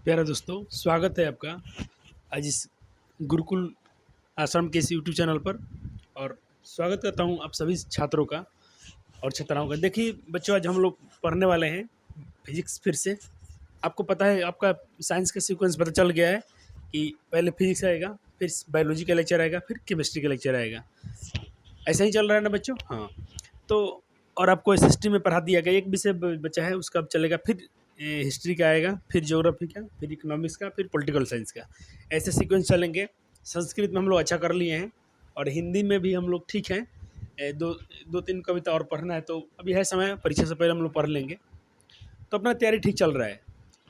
प्यारे दोस्तों, स्वागत है आपका आज इस गुरुकुल आश्रम के इस यूट्यूब चैनल पर। और स्वागत करता हूं आप सभी छात्रों का और छात्राओं का। देखिए बच्चों, आज हम लोग पढ़ने वाले हैं फिजिक्स फिर से। आपको पता है, आपका साइंस का सीक्वेंस पता चल गया है कि पहले फिजिक्स आएगा, फिर बायोलॉजी का लेक्चर आएगा, फिर केमिस्ट्री का लेक्चर आएगा। ऐसा ही चल रहा है ना बच्चों? हाँ। तो और आपको एसएसटी में पढ़ा दिया गया, एक विषय बचा है उसका अब चलेगा, फिर हिस्ट्री का आएगा, फिर ज्योग्राफी का, फिर इकोनॉमिक्स का, फिर पॉलिटिकल साइंस का। ऐसे सीक्वेंस चलेंगे। संस्कृत में हम लोग अच्छा कर लिए हैं और हिंदी में भी हम लोग ठीक हैं। दो दो तीन कविता और पढ़ना है, तो अभी है समय, परीक्षा से पहले हम लोग पढ़ लेंगे। तो अपना तैयारी ठीक चल रहा है।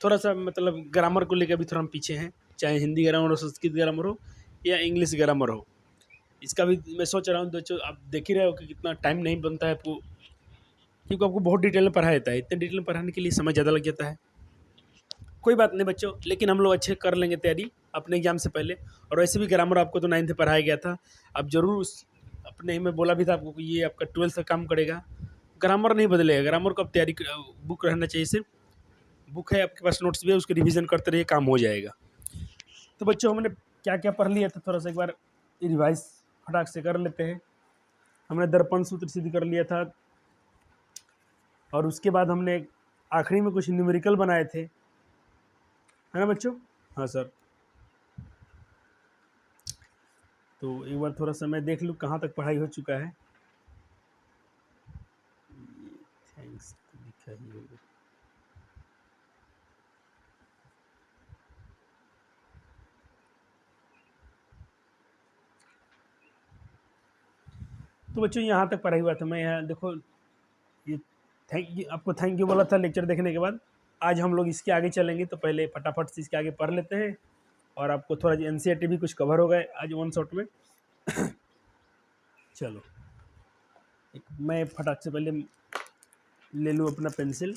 थोड़ा सा मतलब ग्रामर को लेकर भी थोड़ा हम पीछे हैं, चाहे हिंदी ग्रामर हो, संस्कृत ग्रामर हो या इंग्लिश ग्रामर हो। इसका भी मैं सोच रहा हूँ। तो आप देख ही रहे हो कि कितना टाइम नहीं बनता है आपको, क्योंकि आपको बहुत डिटेल में पढ़ाया जाता है। इतने डिटेल में पढ़ाने के लिए समय ज़्यादा लग जाता है। कोई बात नहीं बच्चों, लेकिन हम लोग अच्छे कर लेंगे तैयारी अपने एग्जाम से पहले। और वैसे भी ग्रामर आपको तो 9th में पढ़ाया गया था। अब जरूर उस अपने ही में बोला भी था आपको कि ये आपका 12th का काम करेगा। ग्रामर नहीं बदलेगा, ग्रामर को अब तैयारी बुक रहना चाहिए। सिर्फ बुक है आपके पास, नोट्स भी है, उसके रिवीजन करते रहिए, काम हो जाएगा। तो बच्चों, हमने क्या क्या पढ़ लिया था, थोड़ा सा एक बार रिवाइज फटाक से कर लेते हैं। हमने दर्पण सूत्र सिद्ध कर लिया था, और उसके बाद हमने आखिरी में कुछ न्यूमेरिकल बनाए थे, है ना बच्चों? हाँ सर। तो एक बार थोड़ा सा मैं देख लूँ कहाँ तक पढ़ाई हो चुका है। थैंक्स लिखा ही होगा। तो बच्चों, यहाँ तक पढ़ाई हुआ था। मैं यहाँ देखो, ये आपको थैंक यू बोला था लेक्चर देखने के बाद। आज हम लोग इसके आगे चलेंगे, तो पहले फटाफट से इसके आगे पढ़ लेते हैं, और आपको थोड़ा एनसीईआरटी भी कुछ कवर हो गए आज वन शॉट में। चलो, मैं फटाक से पहले ले लूँ अपना पेंसिल।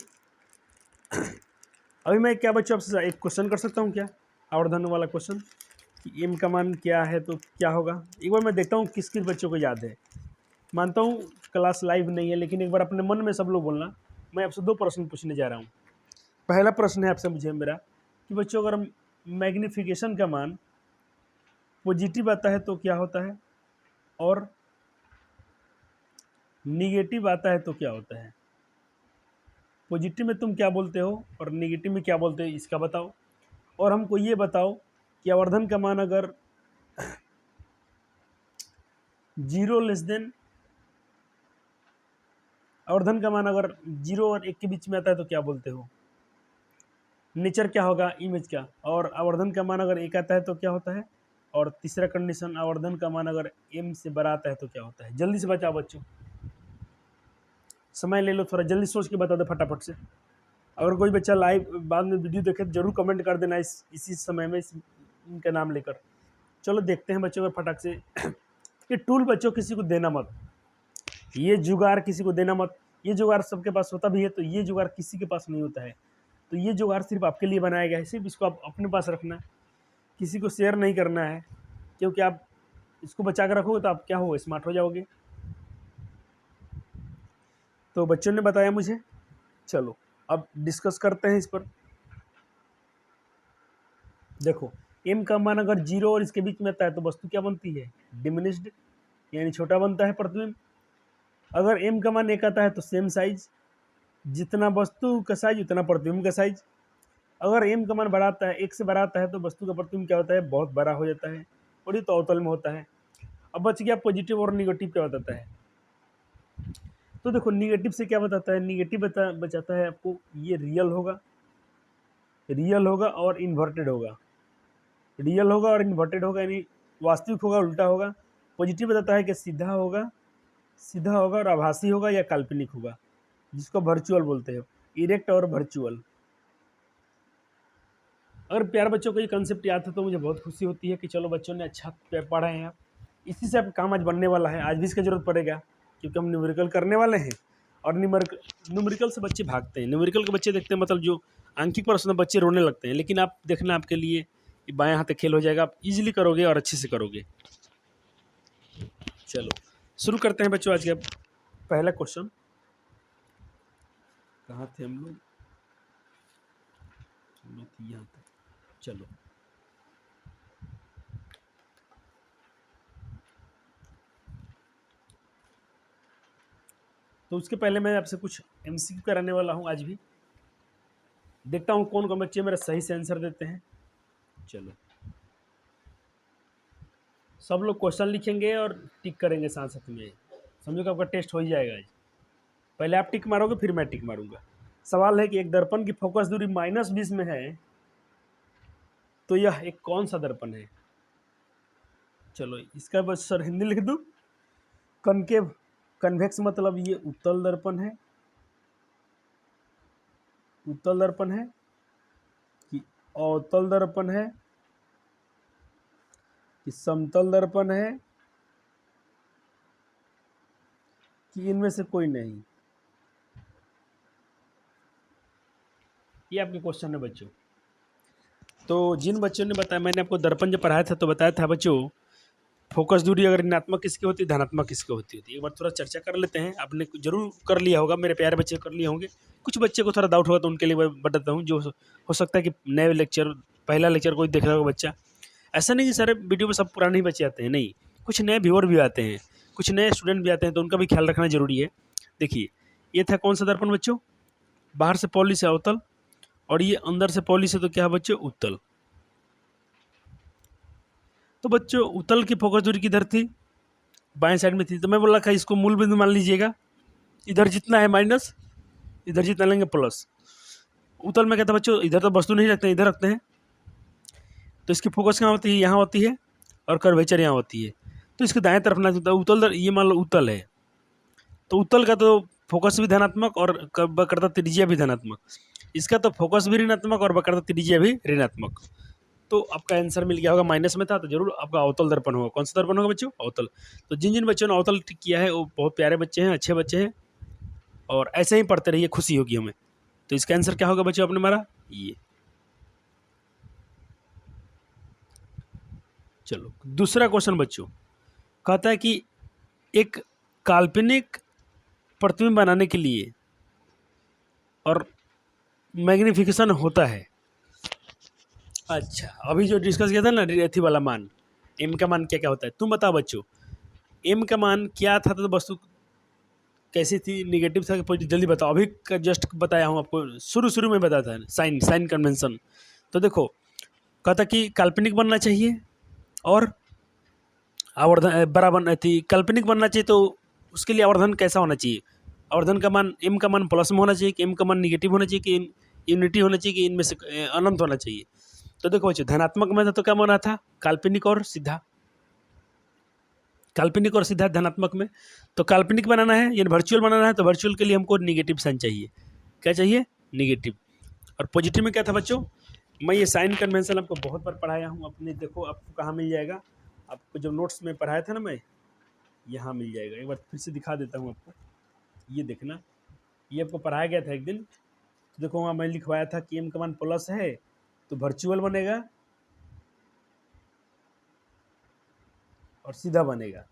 अभी मैं क्या बच्चों आपसे एक क्वेश्चन कर सकता हूँ क्या? आवर्धन वाला क्वेश्चन कि एम का मान क्या है तो क्या होगा। एक बार मैं देखता हूँ किस किस बच्चों को याद है। मानता हूँ क्लास लाइव नहीं है, लेकिन एक बार अपने मन में सब लोग बोलना। मैं आपसे 2 प्रश्न पूछने जा रहा हूँ। पहला प्रश्न है आपसे मुझे मेरा कि बच्चों, अगर मैग्नीफिकेशन का मान पॉजिटिव आता है तो क्या होता है, और निगेटिव आता है तो क्या होता है? पॉजिटिव में तुम क्या बोलते हो और निगेटिव में क्या बोलते हो, इसका बताओ। और हमको ये बताओ कि आवर्धन का मान अगर 0 लेस देन, आवर्धन का मान अगर 0 और 1 के बीच में आता है तो क्या बोलते हो? नेचर क्या होगा, इमेज क्या? और आवर्धन का मान अगर 1 आता है तो क्या होता है? और तीसरा कंडीशन, आवर्धन का मान अगर m से बड़ा आता है तो क्या होता है? जल्दी से बचाओ बच्चों, समय ले लो, थोड़ा जल्दी सोच के बता दो फटाफट से। अगर कोई बच्चा लाइव बाद में वीडियो देखे तो जरूर कमेंट कर देना इसी समय में इनका नाम लेकर। चलो देखते हैं बच्चों का फटाक से। ये टूल बच्चों किसी को देना मत, ये जुगाड़ किसी को देना मत। ये जुगाड़ सबके पास होता भी है, तो ये जुगाड़ किसी के पास नहीं होता है। तो ये जुगाड़ सिर्फ आपके लिए बनाया गया है, सिर्फ इसको आप अपने पास रखना है, किसी को शेयर नहीं करना है। क्योंकि आप इसको बचा कर रखोगे तो आप क्या हो, स्मार्ट हो जाओगे। तो बच्चों ने बताया मुझे। चलो अब डिस्कस करते हैं इस पर। देखो, m का मान अगर 0 और इसके बीच में आता है तो वस्तु क्या बनती है? डिमिनिश्ड, यानी छोटा बनता है प्रतिबिंब। अगर m का मान 1 आता है तो सेम साइज, जितना वस्तु का साइज उतना प्रतिबिंब का साइज। अगर m का मान बड़ा आता है, 1 से बड़ा आता है, तो वस्तु का प्रतिबिंब क्या होता है? बहुत बड़ा हो जाता है, और ये तो अवतल में होता है। अब बच गया पॉजिटिव और निगेटिव क्या बताता है। तो देखो, निगेटिव से क्या बताता है? निगेटिव बचाता है आपको, ये रियल होगा और इन्वर्टेड होगा। रियल होगा और इन्वर्टेड होगा, यानी वास्तविक होगा, उल्टा होगा। पॉजिटिव बताता है कि सीधा होगा और आभासी होगा या काल्पनिक होगा, जिसको वर्चुअल बोलते हैं, इरेक्ट और वर्चुअल। अगर प्यार बच्चों को ये कंसेप्ट याद है तो मुझे बहुत खुशी होती है कि चलो बच्चों ने अच्छा पढ़ा है आप। इसी से आपका काम आज बनने वाला है, आज भी इसका जरूरत पड़ेगा, क्योंकि हम न्यूमेरिकल करने वाले हैं। और न्यूमेरिकल से बच्चे भागते हैं, न्यूमेरिकल के बच्चे देखते हैं, मतलब जो आंकिक प्रश्न बच्चे रोने लगते हैं। लेकिन आप देखना, आपके लिए ये बाएं हाथ खेल हो जाएगा, आप इजीली करोगे और अच्छे से करोगे। चलो शुरू करते हैं बच्चों आज का पहला क्वेश्चन। कहाँ थे हम लोग? यहाँ तक। चलो, तो उसके पहले मैं आपसे कुछ एमसीक्यू कराने वाला हूँ आज भी। देखता हूँ कौन कौन बच्चे मेरा सही से आंसर देते हैं। चलो, सब लोग क्वेश्चन लिखेंगे और टिक करेंगे साथ साथ में। समझो कि आपका टेस्ट हो ही जाएगा आज। पहले आप टिक मारोगे, फिर मैं टिक मारूंगा। सवाल है कि एक दर्पण की फोकस दूरी -20 में है, तो यह एक कौन सा दर्पण है? चलो, इसका बस सर हिंदी लिख दूं। कनकेव, कन्वेक्स मतलब ये उत्तल दर्पण है, उत्तल दर्पण है कि अवतल दर्पण है कि समतल दर्पण है कि इनमें से कोई नहीं? ये आपके क्वेश्चन है बच्चों। तो जिन बच्चों ने बताया, मैंने आपको दर्पण जब पढ़ाया था तो बताया था बच्चों, फोकस दूरी अगर ऋणात्मक किसकी होती है, धनात्मक किसकी होती है। एक बार थोड़ा चर्चा कर लेते हैं। आपने जरूर कर लिया होगा, मेरे प्यारे बच्चे कर लिए होंगे। कुछ बच्चे को थोड़ा डाउट होगा तो उनके लिए मैं बताता हूँ, जो हो सकता है कि नए लेक्चर, पहला लेक्चर कोई देख रहा होगा बच्चा। ऐसा नहीं कि सारे वीडियो में सब पुराने ही बच्चे आते हैं, नहीं, कुछ नए व्यूअर भी आते हैं, कुछ नए स्टूडेंट भी आते हैं, तो उनका भी ख्याल रखना जरूरी है। देखिए, ये था कौन सा दर्पण बच्चों? बाहर से पॉलिश है अवतल, और ये अंदर से पॉलिश है तो क्या है बच्चों? उत्तल। तो बच्चों उत्तल की फोकस दूरी किधर थी? बाएं साइड में थी। तो मैं बोला था इसको मूल बिंदु मान लीजिएगा। इधर जितना है माइनस, इधर जितना लेंगे प्लस। उत्तल में क्या था बच्चों? इधर तो वस्तु नहीं रखते हैं, इधर रखते हैं। तो इसकी फोकस कहाँ होती है? यहाँ होती है, और कर्वेचर यहाँ होती है। तो इसके दाएं तरफ ना होता उत्तल, ये मान लो उत्तल है, तो उत्तल का तो फोकस भी धनात्मक और वक्रता त्रिज्या भी धनात्मक। इसका तो फोकस भी ऋणात्मक और वक्रता त्रिज्या भी ऋणात्मक। तो आपका आंसर मिल गया होगा, माइनस में था तो जरूर आपका अवतल दर्पण होगा। कौन सा दर्पण होगा बच्चों? अवतल। तो जिन जिन बच्चों ने अवतल टिक किया है वो बहुत प्यारे बच्चे हैं, अच्छे बच्चे हैं, और ऐसे ही पढ़ते रहिए, खुशी होगी हमें। तो इसका आंसर क्या होगा बच्चों? आपने मारा ये। चलो, दूसरा क्वेश्चन बच्चों कहता है कि एक काल्पनिक प्रतिबिंब बनाने के लिए और मैग्निफिकेशन होता है। अच्छा, अभी जो डिस्कस किया था ना एथी वाला मान, एम का मान क्या क्या होता है, तुम बताओ बच्चों। एम का मान क्या था? तो वस्तु कैसी थी, निगेटिव था कि पॉजिटिव? जल्दी बताओ। अभी का जस्ट बताया हूँ आपको, शुरू शुरू में बताया था, साइन साइन कन्वेंशन। तो देखो, कहता कि काल्पनिक बनना चाहिए और आवर्धन बराबर थी। काल्पनिक बनना चाहिए तो उसके लिए आवर्धन कैसा होना चाहिए? आवर्धन का मान, एम का मान प्लस में होना चाहिए कि एम का मान निगेटिव होना चाहिए कि यूनिटी होना चाहिए कि इनमें से अनंत होना चाहिए? तो देखो बच्चों, धनात्मक में था तो क्या बना था? काल्पनिक और सीधा। काल्पनिक और सीधा धनात्मक में। तो काल्पनिक बनाना है यानी वर्चुअल बनाना है, तो वर्चुअल के लिए हमको निगेटिव साइन चाहिए। क्या चाहिए? निगेटिव। और पॉजिटिव में क्या था बच्चों? मैं ये साइन कन्वेंशन आपको बहुत बार पढ़ाया हूँ अपने, देखो आपको कहाँ मिल जाएगा। आपको जो नोट्स में पढ़ाया था ना मैं, यहाँ मिल जाएगा। एक बार फिर से दिखा देता हूँ आपको, ये देखना, ये आपको पढ़ाया गया था एक दिन। तो देखो वहाँ मैं लिखवाया था कि एम का मान प्लस है तो वर्चुअल बनेगा और सीधा बनेगा,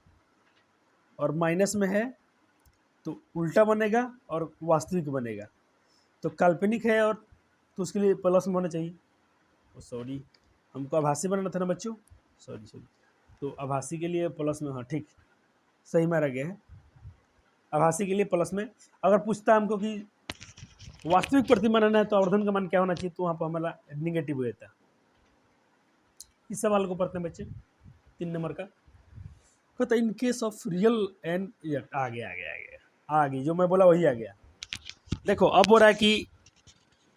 और माइनस में है तो उल्टा बनेगा और वास्तविक बनेगा। तो काल्पनिक है और तो उसके लिए प्लस में होना चाहिए। सॉरी, हमको आभासी बनाना था ना बच्चों, सॉरी सॉरी। तो आभासी के लिए प्लस में, हाँ ठीक, सही मारा गया है। आभासी के लिए प्लस में। अगर पूछता हमको कि वास्तविक प्रतिबिंब बनाना है तो आवर्धन का मान क्या होना चाहिए, तो वहाँ पर हमारा निगेटिव हो जाता है। इस सवाल को पढ़ते हैं बच्चे, 3 नंबर का। तो in case of real end, आ गया, जो मैं बोला वही आ गया। देखो अब हो रहा है कि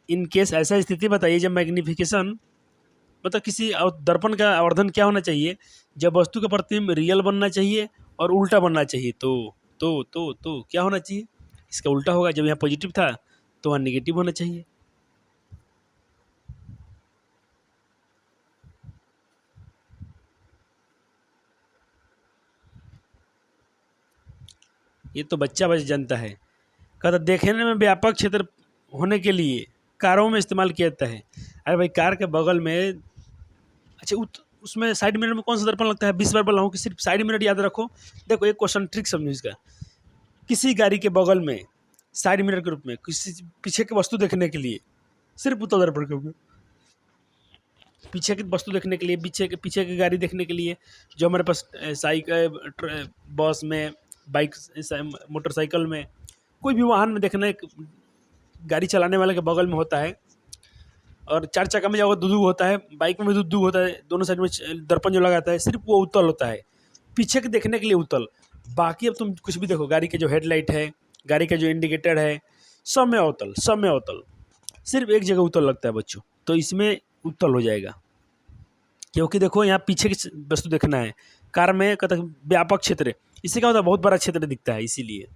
इन केस ऐसा स्थिति बताइए जब मैग्निफिकेशन, मतलब किसी दर्पण का आवर्धन क्या होना चाहिए जब वस्तु का प्रतिबिंब रियल बनना चाहिए और उल्टा बनना चाहिए। तो क्या होना चाहिए? इसका उल्टा होगा। जब यहाँ पॉजिटिव था तो वहाँ निगेटिव होना चाहिए। ये तो बच्चा बस जानता है। कहता देखने में व्यापक क्षेत्र होने के लिए कारों में इस्तेमाल किया जाता है। अरे भाई, कार के बगल में, अच्छा उसमें साइड मिरर में कौन सा दर्पण लगता है? 20 बार बोला हूँ कि सिर्फ साइड मिरर याद रखो। देखो एक क्वेश्चन ट्रिक समझो इसका। किसी गाड़ी के बगल में साइड मिरर के रूप में किसी पीछे की वस्तु देखने के लिए सिर्फ उत्तल दर्पण के रूप में पीछे की वस्तु देखने के लिए, पीछे की गाड़ी देखने के लिए, जो हमारे पास साइकिल, बस में, बाइक, मोटरसाइकिल में, कोई भी वाहन में देखना, एक गाड़ी चलाने वाले के बगल में होता है। और 4 चक्का में जाओगे दुदू होता है, बाइक में भी दुदू होता है, दोनों साइड में दर्पण जो लगाता है, सिर्फ वो उत्तल होता है, पीछे के देखने के लिए उत्तल। बाकी अब तुम कुछ भी देखो, गाड़ी के जो हेडलाइट है, गाड़ी का जो इंडिकेटर है, सब में अवतल, सब में अवतल, सिर्फ एक जगह उत्तल लगता है बच्चों, तो इसमें उत्तल हो जाएगा। क्योंकि देखो यहाँ पीछे की वस्तु देखना है, कार में कहता है व्यापक क्षेत्र, इससे क्या होता है बहुत बड़ा क्षेत्र दिखता है। इसीलिए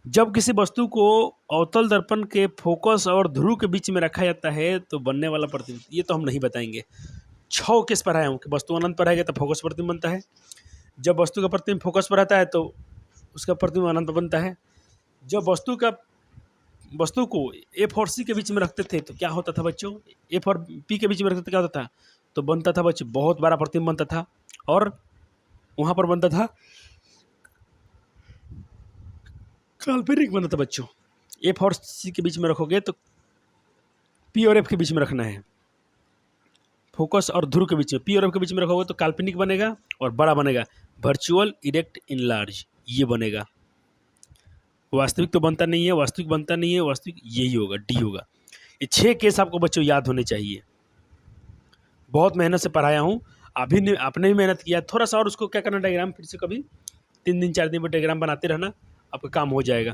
जब किसी वस्तु को अवतल दर्पण के फोकस और ध्रुव के बीच में रखा जाता है तो बनने वाला प्रतिबिंब, ये तो हम नहीं बताएंगे। 6 केस पर आया हूँ कि वस्तु अनंत पर रहेगा तो फोकस प्रतिबिंब बनता है, जब वस्तु का प्रतिबिंब फोकस पर रहता है तो उसका प्रतिबिंब अनंत पर बनता है। जब वस्तु को एफ और सी के बीच में रखते थे तो क्या होता था बच्चों, एफ और पी के बीच में रखते थे क्या होता था, तो बनता था बच्चों बहुत बड़ा प्रतिबिंब बनता था, और वहाँ पर बनता था काल्पनिक बनता था बच्चों। एफ और सी के बीच में रखोगे तो पी और एफ के बीच में रखना है, फोकस और ध्रुव के बीच में, पी और एफ के बीच में रखोगे तो काल्पनिक बनेगा और बड़ा बनेगा, वर्चुअल इरेक्ट इनलार्ज, ये बनेगा। वास्तविक तो बनता नहीं है, वास्तविक बनता नहीं है, वास्तविक यही होगा, डी होगा। ये 6 केस आपको बच्चों याद होने चाहिए। बहुत मेहनत से पढ़ाया हूँ, अभी ने आपने भी मेहनत किया, थोड़ा सा और उसको क्या करना, डायग्राम फिर से कभी 3 दिन 4 दिन पर डायग्राम बनाते रहना, आपका काम हो जाएगा।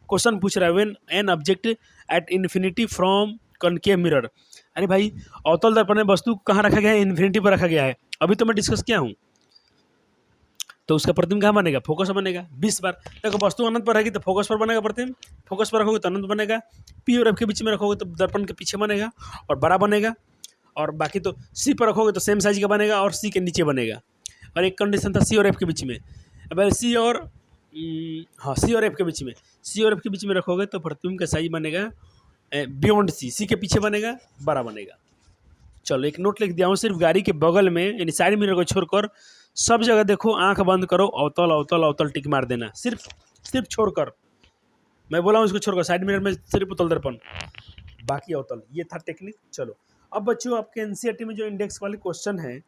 क्वेश्चन पूछ रहा है when an object at infinity from concave mirror, अरे भाई अवतल दर्पण में वस्तु कहाँ रखा गया है, इन्फिनिटी पर रखा गया है, अभी तो मैं डिस्कस किया हूँ, तो उसका प्रतिबिंब कहाँ बनेगा, फोकस बनेगा 20 बार। देखो वस्तु अनंत पर रहेगी तो फोकस पर बनेगा प्रतिबिंब, फोकस पर रखोगे तो अनंत बनेगा, पी और एफ के बीच में रखोगे तो दर्पण के पीछे बनेगा और बड़ा बनेगा, और बाकी तो सी पर रखोगे तो सेम साइज का बनेगा और सी के नीचे बनेगा। और एक कंडीशन था सी और एफ के बीच में, अब सी और सी और एफ के बीच में, सी और एफ के बीच में रखोगे तो प्रतिबिंब का साइज बनेगा बियॉन्ड सी, सी के पीछे बनेगा, बड़ा बनेगा। चलो एक नोट लिख दिया हूँ, सिर्फ गाड़ी के बगल में यानी साइड मिरर को छोड़कर सब जगह देखो, आंख बंद करो, अवतल अवतल अवतल टिक मार देना, सिर्फ छोड़कर, मैं बोला हूँ इसको छोड़कर, साइड मिरर में सिर्फ उत्तल दर्पण, बाकी अवतल। ये था टेक्निक। चलो अब बच्चों आपके एनसीईआरटी में जो इंडेक्स वाले क्वेश्चन है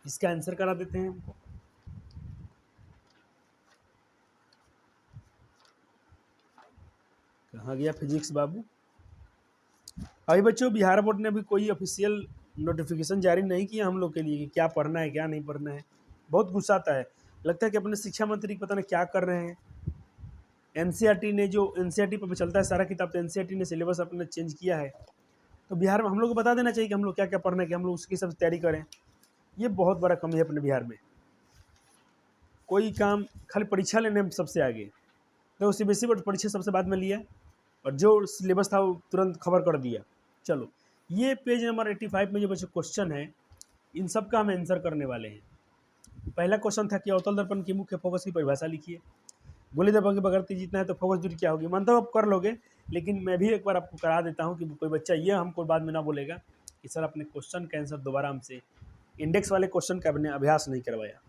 इसका आंसर करा देते हैं हमको। कहाँ गया फिजिक्स बाबू। अभी बच्चों बिहार बोर्ड ने अभी कोई ऑफिशियल नोटिफिकेशन जारी नहीं किया हम लोग के लिए कि क्या पढ़ना है क्या नहीं पढ़ना है। बहुत गुस्सा आता है, लगता है कि अपने शिक्षा मंत्री पता नहीं क्या कर रहे हैं। एनसीईआरटी ने जो एनसीईआरटी पर चलता है सारा किताब, तो एनसीईआरटी ने सिलेबस अपने चेंज किया है, तो बिहार में हम लोग को बता देना चाहिए कि हम लोग क्या क्या पढ़ना है, कि हम लोग उसकी सब तैयारी करें। ये बहुत बड़ा कमी है अपने बिहार में, कोई काम खाली परीक्षा लेने में सबसे आगे। तो सीबीएसई बोर्ड परीक्षा सबसे बाद में लिया और जो सिलेबस था वो तुरंत खबर कर दिया। चलो ये पेज नंबर 85 में जो बच्चों क्वेश्चन है इन सब का हम आंसर करने वाले हैं। पहला क्वेश्चन था कि अवतल दर्पण की मुख्य फोकस की परिभाषा लिखिए। गोली दर्पण की बगैर जितना है तो फोकस दूरी क्या होगी, मानता हूँ आप कर लोगे, लेकिन मैं भी एक बार आपको करा देता हूँ कि कोई बच्चा ये हमको बाद में ना बोलेगा कि सर अपने क्वेश्चन का आंसर दोबारा हमसे इंडेक्स वाले क्वेश्चन का अपने अभ्यास नहीं करवाया।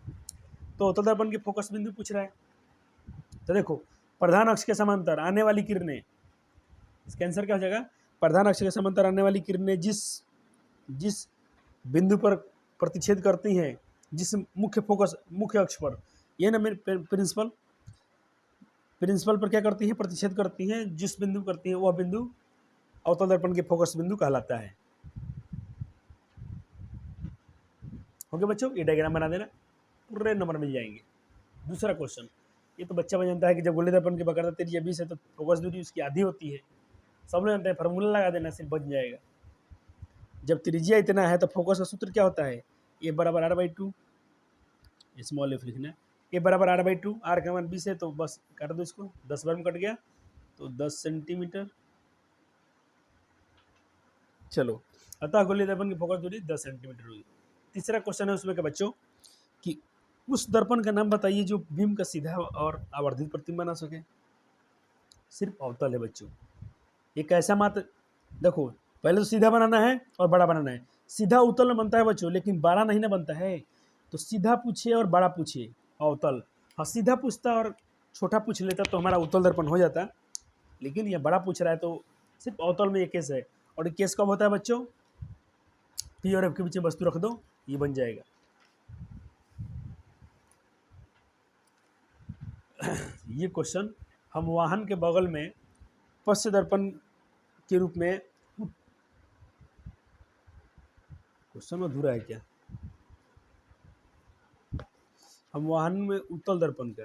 तो अवतल दर्पण की फोकस बिंदु पूछ रहा है, तो देखो प्रधान अक्ष के समांतर आने वाली किरणें, इसका आंसर क्या हो जाएगा, प्रधान अक्ष के समांतर आने वाली किरणें जिस बिंदु पर प्रतिच्छेद करती हैं, जिस मुख्य अक्ष पर, ये ना मेरे प्रिंसिपल पर क्या करती हैं, प्रतिच्छेद करती हैं, जिस बिंदु करती हैं वह बिंदु अवतल दर्पण के फोकस बिंदु कहलाता है। ओके बच्चों, ये डायग्राम बना देना, पूरे नंबर मिल जाएंगे। दूसरा क्वेश्चन, ये तो बच्चा बन जानता है कि जब गोली दर्पण की वक्रता 30 या 20 है तो फोकस दूरी उसकी आधी होती है, सब लोग जानते हैं, फार्मूला लगा देना सिर्फ बच जाएगा। जब त्रिज्या इतना है तो फोकस का सूत्र क्या होता है, ए बराबर r/2, स्मॉल एफ लिखना है, ए बराबर r/2, आर का मान 20 है तो बस काट दो इसको, 10 बार में कट गया तो 10 सेंटीमीटर। चलो अतः गोली दर्पण की फोकस दूरी 10 सेंटीमीटर हुई। तीसरा क्वेश्चन है उसमें क्या बच्चों कि उस दर्पण का नाम बताइए जो बीम का सीधा और आवर्धित प्रतिबिंब बना सके। सिर्फ अवतल है बच्चों, ये कैसा मात्र, देखो पहले तो सीधा बनाना है और बड़ा बनाना है। सीधा उत्तल में बनता है बच्चों, लेकिन बड़ा नहीं ना बनता है, तो सीधा पूछिए और बड़ा पूछिए अवतल। हाँ सीधा पूछता और छोटा पूछ लेता तो हमारा उत्तल दर्पण हो जाता, लेकिन ये बड़ा पूछ रहा है तो सिर्फ अवतल में ये केस है। और ये केस कब होता है बच्चों? पी और एफ के बीच में वस्तु रख दो, ये बन जाएगा। ये क्वेश्चन, हम वाहन के बगल में पश्च दर्पण के रूप में, क्वेश्चन अधूरा है क्या? हम वाहन में उत्तल दर्पण का,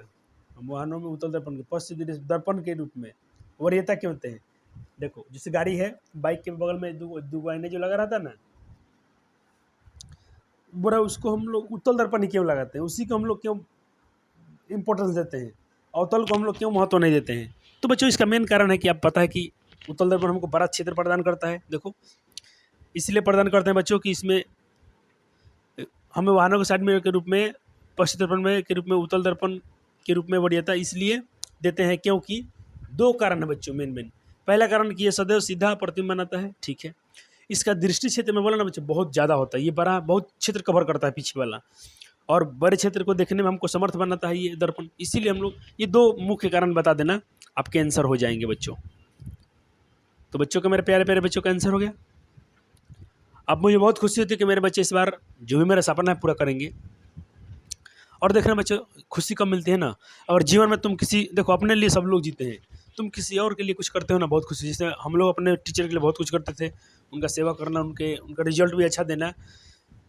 हम वाहनों में उत्तल दर्पण के पश्च दर्पण के रूप में वरीयता क्यों होते हैं? देखो, जैसे गाड़ी है, बाइक के बगल में दो आईने जो लगा रहता है ना, बुरा, उसको हम लोग उत्तल दर्पण ही क्यों लगाते हैं? उसी को हम लोग क्यों इंपॉर्टेंस देते हैं? अवतल को हम लोग क्यों महत्व नहीं देते हैं? तो बच्चों इसका मेन कारण है कि आप पता है कि उत्तल दर्पण हमको बड़ा क्षेत्र प्रदान करता है। देखो, इसलिए प्रदान करते हैं बच्चों कि इसमें हमें वाहनों के साइड मिरर के रूप में, पश्च दर्पण में के रूप में, उत्तल दर्पण के रूप में वरीयता इसलिए देते हैं क्योंकि दो कारण है बच्चों, मेन। पहला कारण कि ये सदैव सीधा प्रतिबिंब बनाता है, ठीक है। इसका दृष्टि क्षेत्र में बोला ना बच्चों बहुत ज़्यादा होता है, ये बड़ा बहुत क्षेत्र कवर करता है पीछे वाला, और बड़े क्षेत्र को देखने में हमको समर्थ बनाता है ये दर्पण। इसीलिए हम लोग ये दो मुख्य कारण बता देना, आपके आंसर हो जाएंगे बच्चों। तो बच्चों का, मेरे प्यारे प्यारे बच्चों का आंसर हो गया। अब मुझे बहुत खुशी होती है कि मेरे बच्चे इस बार जो भी मेरा सपना है पूरा करेंगे। और देखना बच्चों, खुशी कब मिलती है ना, और जीवन में तुम किसी, देखो अपने लिए सब लोग जीते हैं, तुम किसी और के लिए कुछ करते हो ना, बहुत खुशी। जैसे हम लोग अपने टीचर के लिए बहुत कुछ करते थे, उनका सेवा करना, उनका रिजल्ट भी अच्छा देना।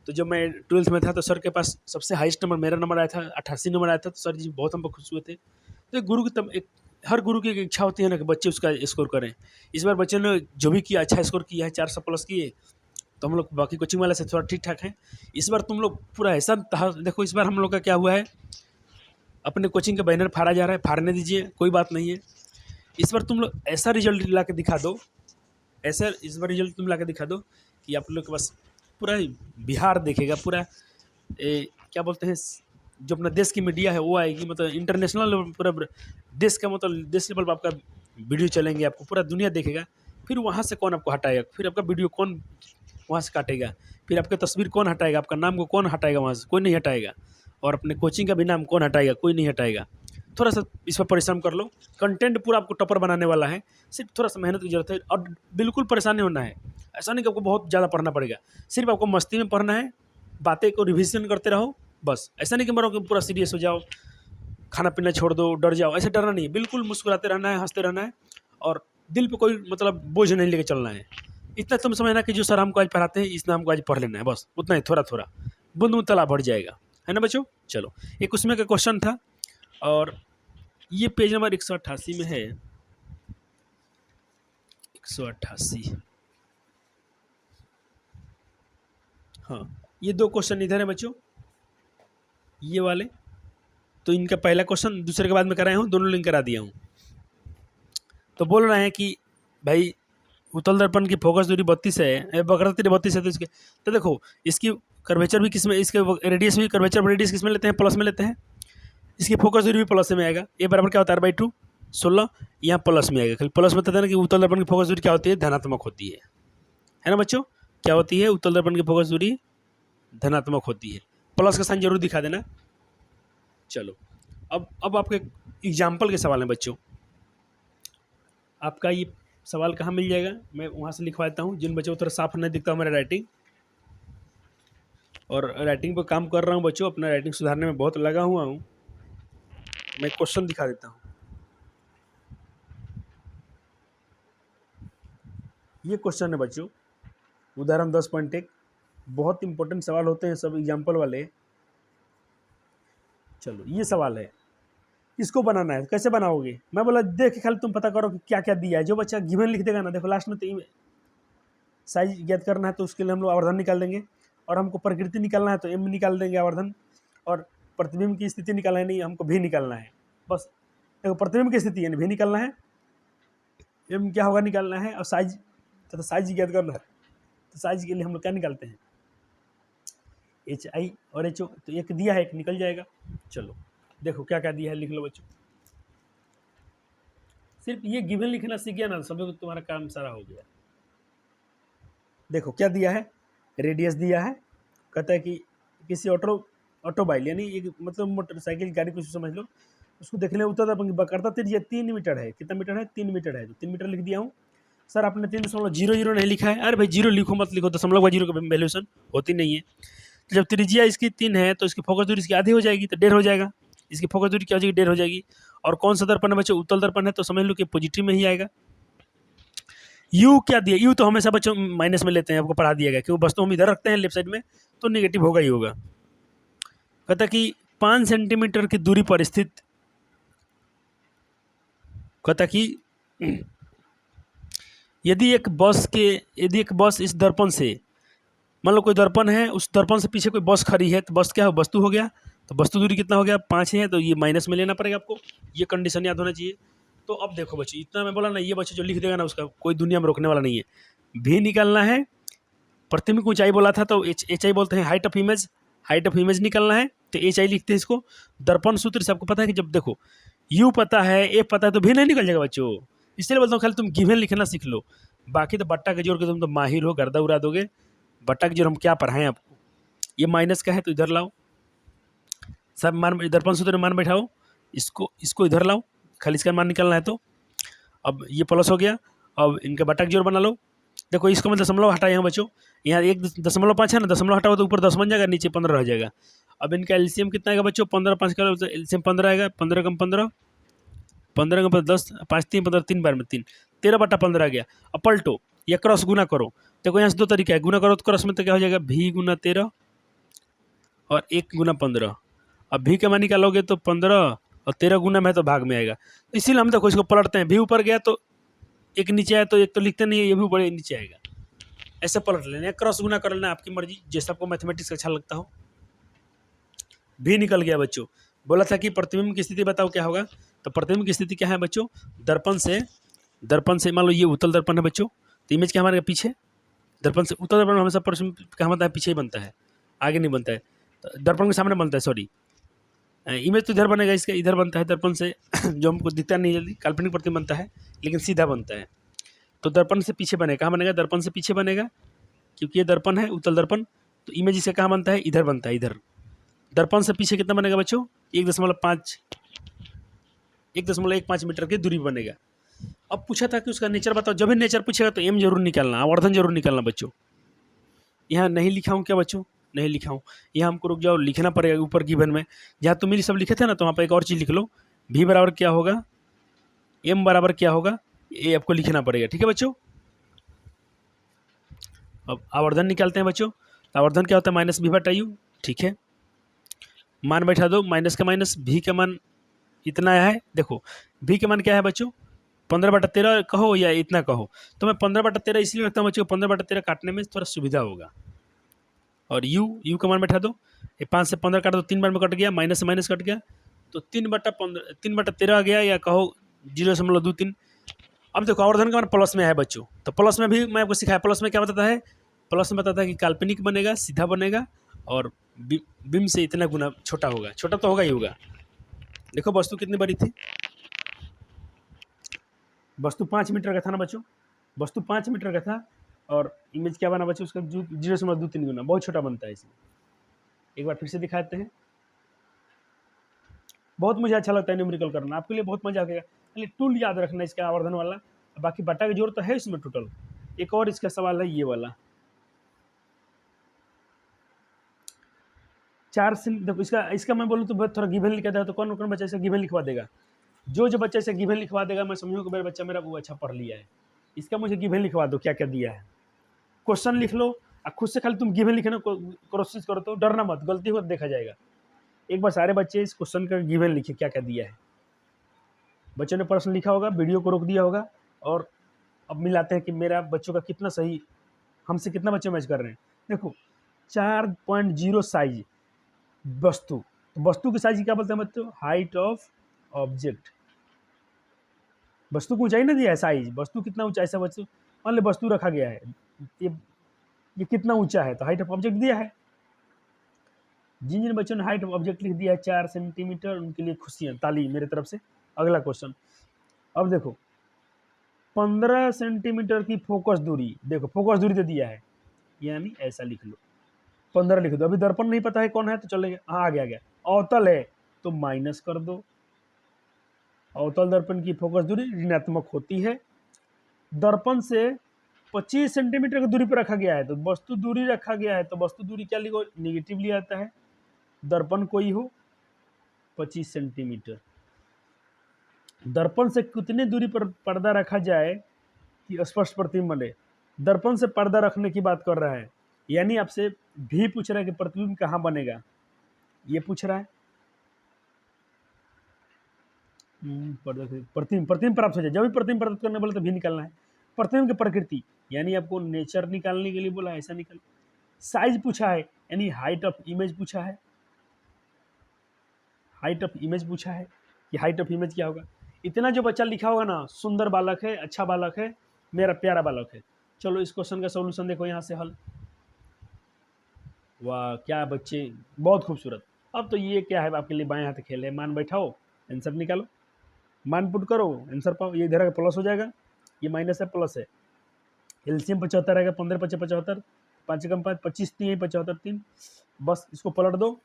तो जब मैं 12th में था तो सर के पास सबसे हाईएस्ट नंबर मेरा नंबर आया था, 88 नंबर आया था। तो सर जी बहुत हम खुश हुए थे। तो एक गुरु की तब एक, हर गुरु की एक इच्छा होती है ना कि बच्चे उसका स्कोर करें। इस बार बच्चे ने जो भी किया अच्छा स्कोर किया है, 400+ किए। तो हम लोग बाकी कोचिंग वाले से थोड़ा ठीक ठाक हैं। इस बार तुम लोग पूरा ऐसा देखो, इस बार हम लोग का क्या हुआ है, अपने कोचिंग का बैनर फाड़ा जा रहा है, फाड़ने दीजिए, कोई बात नहीं है। इस बार तुम लोग ऐसा रिजल्ट ला के दिखा दो, ऐसा इस बार रिजल्ट तुम ला के दिखा दो कि आप लोग के पास पूरा बिहार देखेगा, पूरा क्या बोलते हैं, जो अपना देश की मीडिया है वो आएगी, मतलब इंटरनेशनल लेवल, पूरा देश का, मतलब देश लेवल पर आपका वीडियो चलेंगे, आपको पूरा दुनिया देखेगा। फिर वहाँ से कौन आपको हटाएगा? फिर आपका वीडियो कौन वहाँ से काटेगा? फिर आपकी तस्वीर कौन हटाएगा? आपका नाम को कौन हटाएगा? वहाँ से कोई नहीं हटाएगा। और अपने कोचिंग का भी नाम कौन हटाएगा? कोई नहीं हटाएगा। थोड़ा सा इस पर परिश्रम कर लो, कंटेंट पूरा आपको टॉपर बनाने वाला है, सिर्फ थोड़ा सा मेहनत की जरूरत है। और बिल्कुल परेशान नहीं होना है, ऐसा नहीं कि आपको बहुत ज़्यादा पढ़ना पड़ेगा, सिर्फ आपको मस्ती में पढ़ना है, बातें को रिविजन करते रहो बस। ऐसा नहीं कि मरो कि पूरा सीरियस हो जाओ, खाना पीना छोड़ दो, डर जाओ, ऐसे डरना नहीं है। बिल्कुल मुस्कुराते रहना है, हंसते रहना है, और दिल पे कोई मतलब बोझ नहीं लेके चलना है। इतना तुम समझना कि जो सर हमको आज पढ़ाते हैं इसमें हमको आज पढ़ लेना है, बस उतना ही, थोड़ा थोड़ा, बूंद बूंद तालाब भर जाएगा, है ना बच्चों। चलो, एक उसमें का क्वेश्चन था, और ये पेज नंबर 188 में है, 188। हाँ, ये दो क्वेश्चन इधर है बच्चों, ये वाले। तो इनका पहला क्वेश्चन दूसरे के बाद में कराया हूँ, दोनों लिंक करा दिया हूँ। तो बोल रहे हैं कि भाई उत्तल दर्पण की फोकस दूरी 32 है, वक्रता 32 है, तो इसके, तो देखो इसकी कर्वेचर भी किसमें, इसके रेडियस भी, कर्वेचर रेडियस किसमें लेते हैं? प्लस में लेते हैं। इसकी फोकस दूरी भी प्लस में आएगा। ये बराबर क्या होता है? 2 16, यहाँ प्लस में आएगा। खाली प्लस में बताते ना कि उत्तल दर्पण की फोकस दूरी क्या होती है? धनात्मक होती है ना बच्चों? क्या होती है? उत्तल दर्पण की फोकस दूरी धनात्मक होती है। प्लस का साइन जरूर दिखा देना। चलो, अब आपके एग्जाम्पल के सवाल हैं बच्चों। आपका ये सवाल कहाँ मिल जाएगा? मैं वहाँ से लिखवा देता हूँ, जिन बच्चों को थोड़ा साफ नहीं दिखता मेरा राइटिंग, और राइटिंग पर काम कर रहा हूँ बच्चों, अपना राइटिंग सुधारने में बहुत लगा हुआ हूँ। मैं क्वेश्चन दिखा देता हूँ। ये क्वेश्चन है बच्चों, उदाहरण 10.1। बहुत इंपॉर्टेंट सवाल होते हैं सब एग्जाम्पल वाले। चलो, ये सवाल है, इसको बनाना है। कैसे बनाओगे? मैं बोला देख के खाली तुम पता करो कि क्या क्या दिया है। जो बच्चा गिवन लिख देगा ना, देखो लास्ट में तो साइज ज्ञात करना है, तो उसके लिए हम लोग आवर्धन निकाल देंगे, और हमको प्रकृति निकालना है तो एम निकाल देंगे आवर्धन, और प्रतिबिंब की स्थिति निकालना है, नहीं हमको भी निकालना है बस। देखो, प्रतिबिंब की स्थिति यानी भी निकालना है, एम क्या होगा निकालना है, और साइज, तो साइज ज्ञात करना है। तो साइज के लिए हम लोग क्या निकालते हैं? HI और HO। तो एक दिया है, एक निकल जाएगा। चलो देखो क्या क्या दिया है, लिख लो बच्चों। सिर्फ ये गिवन लिखना सीख गया ना, समझो तुम्हारा काम सारा हो गया। देखो क्या दिया है, रेडियस दिया है, कहता है कि किसी ऑटोबाइल यानी एक मतलब मोटरसाइकिल गाड़ी कुछ समझ लो, उसको देखने उत्तर दर्पण की वक्रता त्रिज्या 3 मीटर है। कितना मीटर है? 3 मीटर है। तो 3 मीटर लिख दिया हूँ। सर आपने 3.00 नहीं लिखा है। अरे भाई जीरो लिखो मत लिखो, दशमलव का जीरो की वैल्यूएशन होती नहीं है। तो जब त्रिज्या इसकी 3 है तो इसकी फोकस दूरी इसकी आधी हो जाएगी, तो 1.5 हो जाएगा। इसकी फोकस दूरी क्या हो जाएगी, 1.5 हो जाएगी। और कौन सा दर्पण है बच्चों, उत्तल दर्पण है, तो समझ लो कि पॉजिटिव में ही आएगा। यू क्या दिया, यू तो हमेशा बच्चों माइनस में लेते हैं, आपको पढ़ा दिया गया, क्योंकि वस्तु हम इधर रखते हैं लेफ्ट साइड में, तो नेगेटिव होगा ही होगा। कहता कि 5 सेंटीमीटर की दूरी पर स्थित, कहता कि यदि एक बस इस दर्पण से, मान लो कोई दर्पण है, उस दर्पण से पीछे कोई बस खड़ी है, तो बस क्या हो, वस्तु हो गया, तो वस्तु दूरी कितना हो गया, 5 है, तो ये माइनस में लेना पड़ेगा आपको। ये कंडीशन याद होना चाहिए। तो अब देखो बच्चों, इतना मैं बोला ना, ये बच्चों जो लिख देगा ना, उसका कोई दुनिया में रोकने वाला नहीं है। भी निकालना है, प्रतिबिंब की ऊंचाई बोला था तो एच आई बोलते हैं, हाइट ऑफ इमेज निकालना है, तो एच आई लिखते हैं इसको। दर्पण सूत्र से आपको पता है कि जब देखो यू पता है, ए पता है, तो भी नहीं निकल जाएगा बच्चों। इसलिए बोलता हूँ खाली तुम गिवन लिखना सीख लो, बाकी तो बट्टा के जोड़ के तुम तो माहिर हो, गर्दा उड़ा दोगे। बट्टा के जोड़ हम क्या पढ़ाएं आपको। ये माइनस का है तो इधर लाओ, सब मान दर्पण सूत्र में मान बैठाओ, इसको इधर लाओ, खाली इसका मान निकालना है। तो अब ये प्लस हो गया, अब इनका बट्टा के जोड़ बना लो। देखो इसको मैं दशमलव हटाए हैं बच्चों, यहाँ 1.5 है ना, दशमलव हटाओ तो ऊपर 10 बन जाएगा, नीचे 15 रह जाएगा। अब इनका एलसीएम कितना आएगा बच्चों, 15 5 का एलसीएम 15 आएगा, 15 कम 15, 15 कम 10, 5 3 15, 3 बार में 3, 13/15 आ गया। अब पलटो या क्रॉस गुना करो, देखो यहाँ से 2 तरीका है, गुना करो तो क्रॉस में तो क्या हो जाएगा, भी गुना 13 और 1 गुना 15। अब भी का मान निकालोगे तो 15 और 13 गुना में है तो भाग में आएगा। तो इसीलिए हम देखो इसको पलटते हैं, भी ऊपर गया तो एक नीचे आया, तो एक तो लिखते नहीं है, ये भी ऊपर नीचे आएगा, ऐसे पलट लेना, क्रॉस गुना कर लेना, आपकी मर्जी, जैसा आपको मैथमेटिक्स अच्छा लगता हो। भी निकल गया बच्चों। बोला था कि प्रतिबिंब की स्थिति बताओ क्या होगा, तो प्रतिबिंब की स्थिति क्या है बच्चों, दर्पण से मान लो ये उत्तल दर्पण है बच्चों, तो इमेज क्या हमारे पीछे, दर्पण से उत्तल दर्पण हमेशा प्रतिबिंब क्या बनता है, पीछे ही बनता है, आगे नहीं बनता है, तो दर्पण के सामने बनता है, सॉरी इमेज तो इधर बनेगा, इसका इधर बनता है दर्पण से जो हमको दिखता नहीं जल्दी, काल्पनिक प्रतिबिंब बनता है लेकिन सीधा बनता है। तो दर्पण से पीछे बनेगा, कहाँ बनेगा, दर्पण से पीछे बनेगा, क्योंकि ये दर्पण है उत्तल दर्पण, तो इमेज इसका कहाँ बनता है, इधर बनता है, इधर। दर्पण से पीछे कितना बनेगा बच्चों, 1.15 मीटर की दूरी बनेगा। अब पूछा था कि उसका नेचर बताओ, जब भी नेचर पूछेगा तो एम जरूर निकालना, आवर्धन जरूर निकालना बच्चों। यहाँ नहीं लिखा हूँ क्या बच्चों, नहीं लिखा हूँ, यहाँ हमको रुक जाओ, लिखना पड़ेगा ऊपर गिवन में, जहाँ तुम मेरी सब लिखे थे ना, तो वहाँ पर एक और चीज़ लिख लो, भी बराबर क्या होगा, एम बराबर क्या होगा, ये आपको लिखना पड़ेगा, ठीक है बच्चों। अब आवर्धन निकालते हैं बच्चों, तो आवर्धन क्या होता है, माइनस भी बटा यू, ठीक है, मान बैठा दो, माइनस का माइनस, भी का मान इतना है, देखो भी का मान क्या है बच्चों, 15/13 कहो या इतना कहो, तो मैं 15/13 इसलिए रखता हूँ बच्चों, 15/13 काटने में थोड़ा सुविधा होगा। और यू का मान बैठा दो, ये 5 से 15 काट दो, 3 बार में कट गया, माइनस से माइनस कट गया, तो 3/13 आ गया, या कहो 0.23। अब देखो आवर्धन का मान प्लस में है बच्चों, तो प्लस में भी मैं आपको सिखाया, प्लस में क्या बताता है, प्लस में बताता है कि काल्पनिक बनेगा, सीधा बनेगा, और बिंब से इतना गुना छोटा होगा, छोटा तो होगा ही होगा। देखो वस्तु कितनी बड़ी थी, वस्तु 5 मीटर का था ना बच्चों, वस्तु 5 मीटर का था, और इमेज क्या बना बच्चों, उसका 0.23 गुना, बहुत छोटा बनता है इसमें। एक बार फिर से दिखाते हैं, बहुत मुझे अच्छा लगता है न्यूमेरिकल करना, आपके लिए बहुत मजा आएगा, खाली टूल याद रखना इसका आवर्धन वाला, बाकी बट्टा का जोड़ तो है इसमें टोटल। एक और इसका सवाल है ये वाला, 4 से देखो इसका मैं बोलूँ तो थोड़ा गिवन लिखा था, तो कौन कौन बच्चा इसे गिवन लिखवा देगा, जो बच्चा इसे गिवन लिखवा देगा, मैं समझूँ कि मेरा बच्चा मेरा वो अच्छा पढ़ लिया है। इसका मुझे गिवन लिखवा दो, क्या क्या दिया है, क्वेश्चन लिख लो, और खुद से खाली तुम गिवन लिखना कोशिश करो, तो डरना मत, गलती हो तो देखा जाएगा। एक बार सारे बच्चे इस क्वेश्चन का गिवन लिखे, क्या क्या दिया है। बच्चों ने प्रश्न लिखा होगा, वीडियो को रोक दिया होगा, और अब मिलाते हैं कि मेरा बच्चों का कितना सही, हमसे कितना बच्चे मैच कर रहे हैं। देखो 4.0 साइज वस्तु, तो वस्तु की साइज क्या बोलते हैं बच्चों, हाइट ऑफ ऑब्जेक्ट। वस्तु को ऊंचाई ना दिया है, साइज वस्तु कितना ऊंचा है, बच्चों मान लो वस्तु रखा गया है, ये कितना ऊंचा है, तो हाइट ऑफ ऑब्जेक्ट दिया है। जिन जिन बच्चों ने हाइट ऑफ ऑब्जेक्ट लिख दिया है 4 सेंटीमीटर, उनके लिए खुशियां, ताली मेरे तरफ से। अगला क्वेश्चन, अब देखो 15 सेंटीमीटर की फोकस दूरी, देखो फोकस दूरी तो दिया है, यानी ऐसा लिख लो, 15 लिख दो। अभी दर्पण नहीं पता है कौन है, तो चलेंगे, हाँ आ गया, अवतल है तो माइनस कर दो, अवतल दर्पण की फोकस दूरी ऋणात्मक होती है, दर्पण से 25 सेंटीमीटर की दूरी पर रखा गया है, तो वस्तु दूरी रखा गया है, तो वस्तु दूरी क्या लिखो, निगेटिव लिया जाता है। दर्पण कोई हो 25 सेंटीमीटर, दर्पण से कितनी दूरी पर पर्दा रखा जाए कि स्पष्ट प्रतिबिंब बने। दर्पण से पर्दा रखने की बात कर रहा है, यानी आपसे भी पूछ रहा है कि प्रतिबिंब कहाँ बनेगा, ये पूछ रहा है। प्रतिबिंब प्रतिबिंब प्राप्त हो जाए, जब भी प्रतिबिंब प्राप्त करने बोले तो भी निकालना है। प्रतिबिंब की प्रकृति, यानी आपको नेचर निकालने के लिए बोला है, ऐसा निकाल। साइज पूछा है, यानी हाइट ऑफ इमेज पूछा है। हाइट ऑफ इमेज पूछा है कि हाइट ऑफ इमेज क्या होगा। इतना जो बच्चा लिखा होगा ना, सुंदर बालक है, अच्छा बालक है, मेरा प्यारा बालक है। चलो इस क्वेश्चन का सॉल्यूशन देखो यहाँ से हल। वाह क्या बच्चे, बहुत खूबसूरत। अब तो ये क्या है आपके लिए, बाएं हाथ खेल है। मान बैठाओ, आंसर निकालो, मान पुट करो, आंसर पाओ। ये इधर प्लस हो जाएगा, ये माइनस है प्लस है। एलसीएम 75 आएगा, 15 × 5 = 75, 5 × 5 25, 3 75 3। बस इसको पलट दो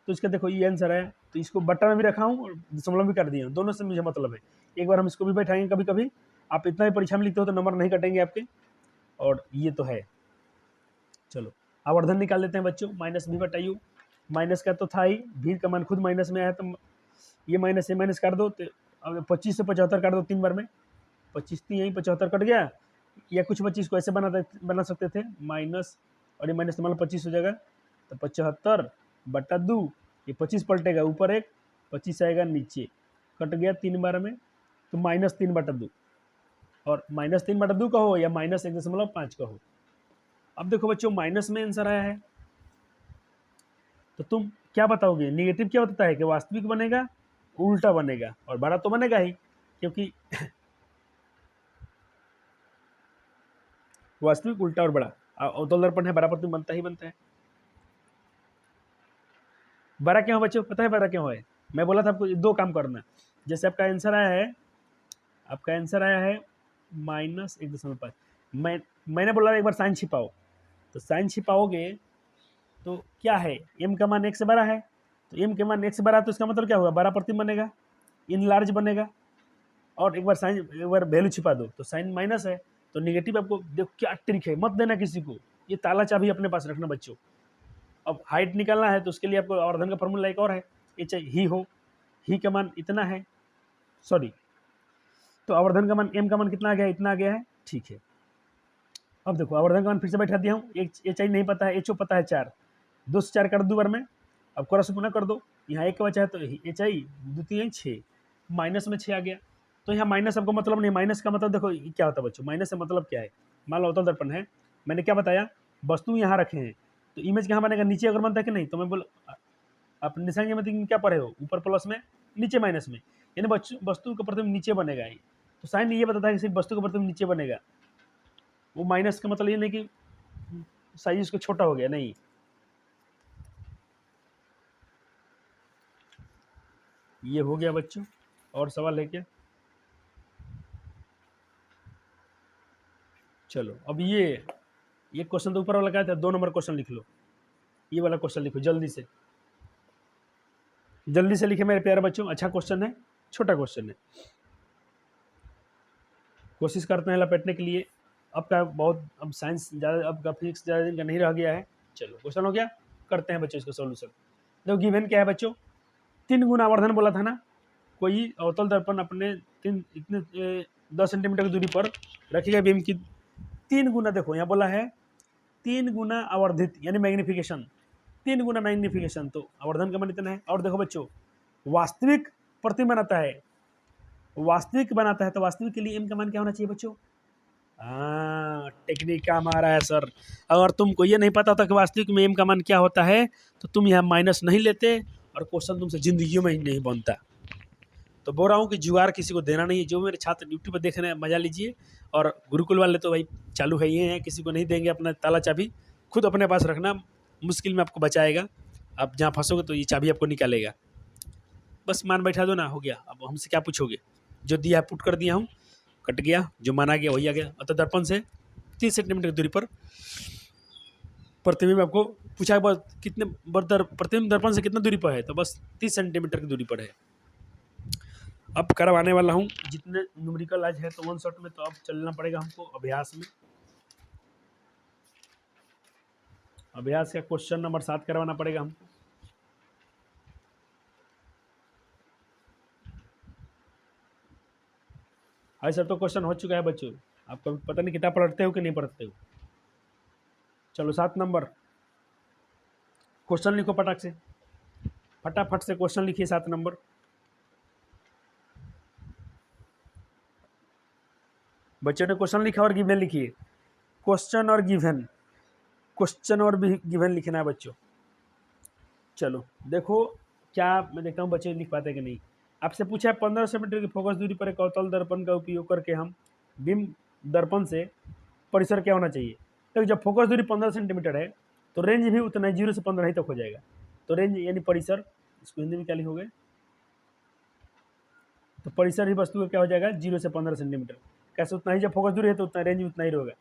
तो इसका देखो ये आंसर है। तो इसको बट्टा में भी रखा हूँ और दशमलव भी कर दिया हूँ, दोनों से मुझे मतलब है। एक बार हम इसको भी बैठाएंगे कभी कभी, आप इतना ही परीक्षा में लिखते हो तो नंबर नहीं कटेंगे आपके। और ये तो है। चलो आवर्धन निकाल लेते हैं बच्चों, माइनस भी बटाइयो, माइनस का तो था ही, भी का मान खुद माइनस में आया, तो ये माइनस काट दो, तो अब 25 से 75 काट दो 3 बार में, 25 3 यही 75 कट गया। या कुछ बच्चे इसको ऐसे बना सकते थे, माइनस और ये माइनस मतलब 25 हो जाएगा, तो 75/2, ये 25 पलटेगा ऊपर एक, 25 आएगा नीचे, कट गया 3 बार में, तो -3/2। और -3/2 कहो या -1.5 कहो। अब देखो बच्चों माइनस में आंसर आया है, तो तुम क्या बताओगे, निगेटिव क्या बताता है कि वास्तविक बनेगा, उल्टा बनेगा, और बड़ा तो बनेगा ही, क्योंकि वास्तविक उल्टा और बड़ा अवतल दर्पण है, बड़ा प्रतिबिंब बनता ही बनता है। बड़ा क्यों बच्चों, पता है बड़ा क्यों है? मैं बोला था आपको दो काम करना। जैसे आपका आंसर आया है, -1.5, मैंने बोला एक बार साइन छिपाओ, तो साइन छिपाओगे तो क्या है, m का मान 1 से बड़ा है, तो m के मान 1 से बड़ा है, तो इसका मतलब क्या होगा, बड़ा प्रतिबिंब बनेगा, इन लार्ज बनेगा। और एक बार वैल्यू छिपा दो तो साइन माइनस है, तो निगेटिव। आपको देखो क्या ट्रिक है, मत देना किसी को, ये ताला चाबी अपने पास रखना बच्चों। अब हाइट निकालना है तो उसके लिए आपको आवर्धन का फॉर्मूला एक और है, ये चाहे ही हो, ही का मान इतना है, सॉरी, तो आवर्धन का मान m का मान कितना आ गया, इतना आ गया है, ठीक है। अब देखो आवर्धन का मान फिर से बैठा दिया हूँ, एक एच आई नहीं पता है, एच ओ पता है 4, 2 से 4 कर दो बार में, अब क्रॉस गुना कर दो, यहाँ 1 बचा है तो एच आई 2 3 6, माइनस में 6 आ गया। तो यहाँ माइनस आपको मतलब नहीं, माइनस का मतलब देखो क्या होता है बच्चों, माइनस से मतलब क्या है, मान लो अवतल दर्पण है, मैंने क्या बताया, वस्तु यहाँ रखे हैं, तो इमेज कहाँ बनेगा, नीचे अगर बनता है कि नहीं, तो मैं बोल आप निशान के मतलब क्या पढ़े हो, ऊपर प्लस में नीचे माइनस में, यानी वस्तु का प्रतिबिंब नीचे बनेगा ही। तो साइन ये बताता है कि सिर्फ वस्तु का प्रतिबिंब नीचे बनेगा, वो माइनस का मतलब ये नहीं कि साइज उसको छोटा हो गया, नहीं। ये हो गया बच्चों, और सवाल है क्या? चलो अब ये क्वेश्चन तो ऊपर वाला क्या था, 2 नंबर क्वेश्चन लिख लो, ये वाला क्वेश्चन लिखो जल्दी से, जल्दी से लिखे मेरे प्यारे बच्चों, अच्छा क्वेश्चन है, छोटा क्वेश्चन है, कोशिश करते हैं लपेटने के लिए। अब का बहुत, अब साइंस ज़्यादा, अब का फिजिक्स ज़्यादा दिन का नहीं रह गया है। चलो क्वेश्चन हो गया, करते हैं बच्चों इसका सॉल्यूशन। देखो गिवन क्या है बच्चों, 3 गुना आवर्धन बोला था ना, कोई अवतल दर्पण अपने 10 सेंटीमीटर की दूरी पर रखेगा बीम की 3 गुना, देखो यहाँ बोला है 3 गुना आवर्धित, यानी मैग्निफिकेशन, 3 गुना मैग्निफिकेशन, तो आवर्धन का मान इतना है। और देखो बच्चों वास्तविक प्रतिबिंब बनाता है, वास्तविक बनाता है, तो वास्तविक के लिए m का मान क्या होना चाहिए बच्चों? हाँ टेक्निक काम आ रहा है सर। अगर तुमको ये नहीं पता होता कि वास्तविक में m का मान क्या होता है, तो तुम यहाँ माइनस नहीं लेते और क्वेश्चन तुमसे जिंदगी में ही नहीं बनता। तो बोल रहा हूँ कि जुगाड़ किसी को देना नहीं है। जो मेरे छात्र यूट्यूब पर देख रहे हैं मजा लीजिए, और गुरुकुल वाले तो भाई चालू है, ये हैं, किसी को नहीं देंगे अपना ताला चाबी, खुद अपने पास रखना, मुश्किल में आपको बचाएगा, आप जहाँ फंसोगे तो ये चाबी आपको निकालेगा। बस मान बैठा दो ना, हो गया। अब हमसे क्या पूछोगे, जो दिया पुट कर दिया हूँ, कट गया, जो माना गया वही आ गया। अतः दर्पण से 30 सेंटीमीटर की दूरी पर प्रतिबिंब आपको पूछा कितने प्रतिबिंब दर्पण से कितना दूरी पर है, तो बस 30 सेंटीमीटर की दूरी पर है। अब करवाने वाला हूँ जितने न्यूमेरिकल आज है तो वन शॉट में, तो अब चलना पड़ेगा हमको अभ्यास में। अभ्यास का क्वेश्चन नंबर 7 करवाना पड़ेगा हमको। हाई सर, तो क्वेश्चन हो चुका है बच्चों, आपको पता नहीं किताब पढ़ते हो कि नहीं पढ़ते हो। चलो 7 नंबर क्वेश्चन लिखो फटाक से, फटाफट से क्वेश्चन लिखिए 7 नंबर। बच्चों ने क्वेश्चन लिखा और गिवन लिखिए, क्वेश्चन और गिवन, क्वेश्चन और भी गिवन लिखना है बच्चों। चलो देखो क्या मैं देखता हूँ बच्चे लिख पाते हैं कि नहीं। आपसे पूछा है 15 सेंटीमीटर की फोकस दूरी पर एक अवतल दर्पण का उपयोग करके हम बिंब दर्पण से परिसर क्या होना चाहिए। तो जब फोकस दूरी 15 सेंटीमीटर है तो रेंज भी उतना 0 से 15 ही तक हो जाएगा। तो रेंज यानी परिसर, इसको हिंदी में क्या लिखोगे, तो परिसर ही वस्तु का क्या हो जाएगा 0 से 15 सेंटीमीटर। कैसे उतना ही, जब फोकस दूरी है तो उतना रेंज उतना ही रहेगा।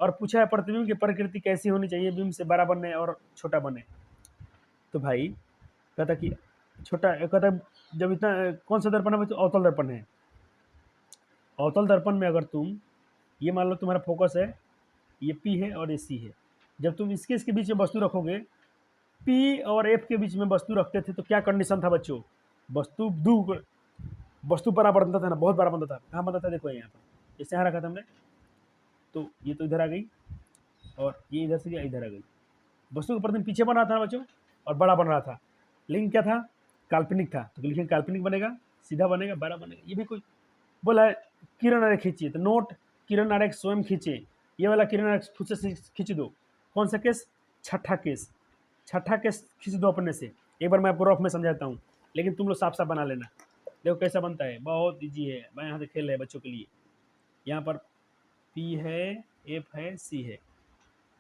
और पूछा है प्रतिबिंब की प्रकृति कैसी होनी चाहिए बिंब से बड़ा बने और छोटा बने। तो भाई कहता कि छोटा, कहता जब इतना कौन सा दर्पण है तो अवतल दर्पण है। अवतल दर्पण में अगर तुम ये मान लो तुम्हारा फोकस है, ये P है और ये C है, जब तुम इसके बीच में वस्तु रखोगे, P और F के बीच में वस्तु रखते थे तो क्या कंडीशन था बच्चों, वस्तु बराबर बनता था ना, बहुत बड़ा बनता था। कहाँ बनता था, देखो यहाँ पर, जैसे यहाँ रखा था हमने, तो ये तो इधर आ गई और ये इधर से गया इधर आ गई। वस्तु का प्रतिबिंब पीछे बन रहा था बच्चों और बड़ा बन रहा था, लेकिन क्या था, काल्पनिक था। तो लिखेंगे काल्पनिक बनेगा, सीधा बनेगा, बड़ा बनेगा। ये भी कोई बोला है किरण आरेख खींचिए, तो नोट किरण आरेख स्वयं खींचे, ये वाला किरण आरेख खुद से खींच दो। कौन सा केस, छठा केस, छठा केस खींच दो अपने से। एक बार मैं आपको रफ में समझाता हूँ, लेकिन तुम लोग साफ साफ बना लेना। देखो कैसा बनता है, बहुत ईजी है, मैं यहाँ से खेल है बच्चों के लिए। यहाँ पर P है, F है, C है,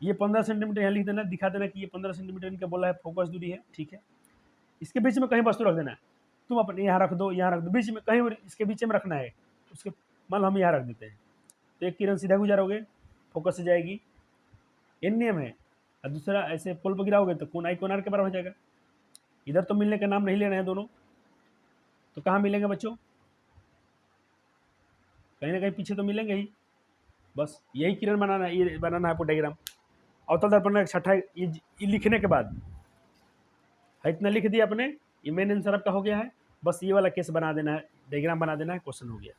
ये 15 सेंटीमीटर यहाँ लिख देना, दिखा देना कि ये 15 सेंटीमीटर इनका बोला है फोकस दूरी है, ठीक है। इसके बीच में कहीं वस्तु रख देना है, तुम अपने यहाँ रख दो, यहाँ रख दो, बीच में कहीं इसके बीच में रखना है। उसके मान लो हम यहाँ रख देते हैं, तो एक किरण सीधा गुजारोगे, फोकस से जाएगी, एन नियम है। और दूसरा ऐसे पोल पर गिराओगे तो कोण आई कोणार के बराबर हो जाएगा। इधर तो मिलने का नाम नहीं ले रहे हैं दोनों, तो कहाँ मिलेंगे बच्चों, कहीं ना कहीं पीछे तो मिलेंगे ही। बस यही किरण बनाना है, ये बनाना है आपको डायग्राम। अवतल दर्पण का छठा ये लिखने के बाद है, इतना लिख दिया आपने, ये मेन आंसर आपका हो गया है। बस ये वाला केस बना देना है, डायग्राम बना देना है, क्वेश्चन हो गया।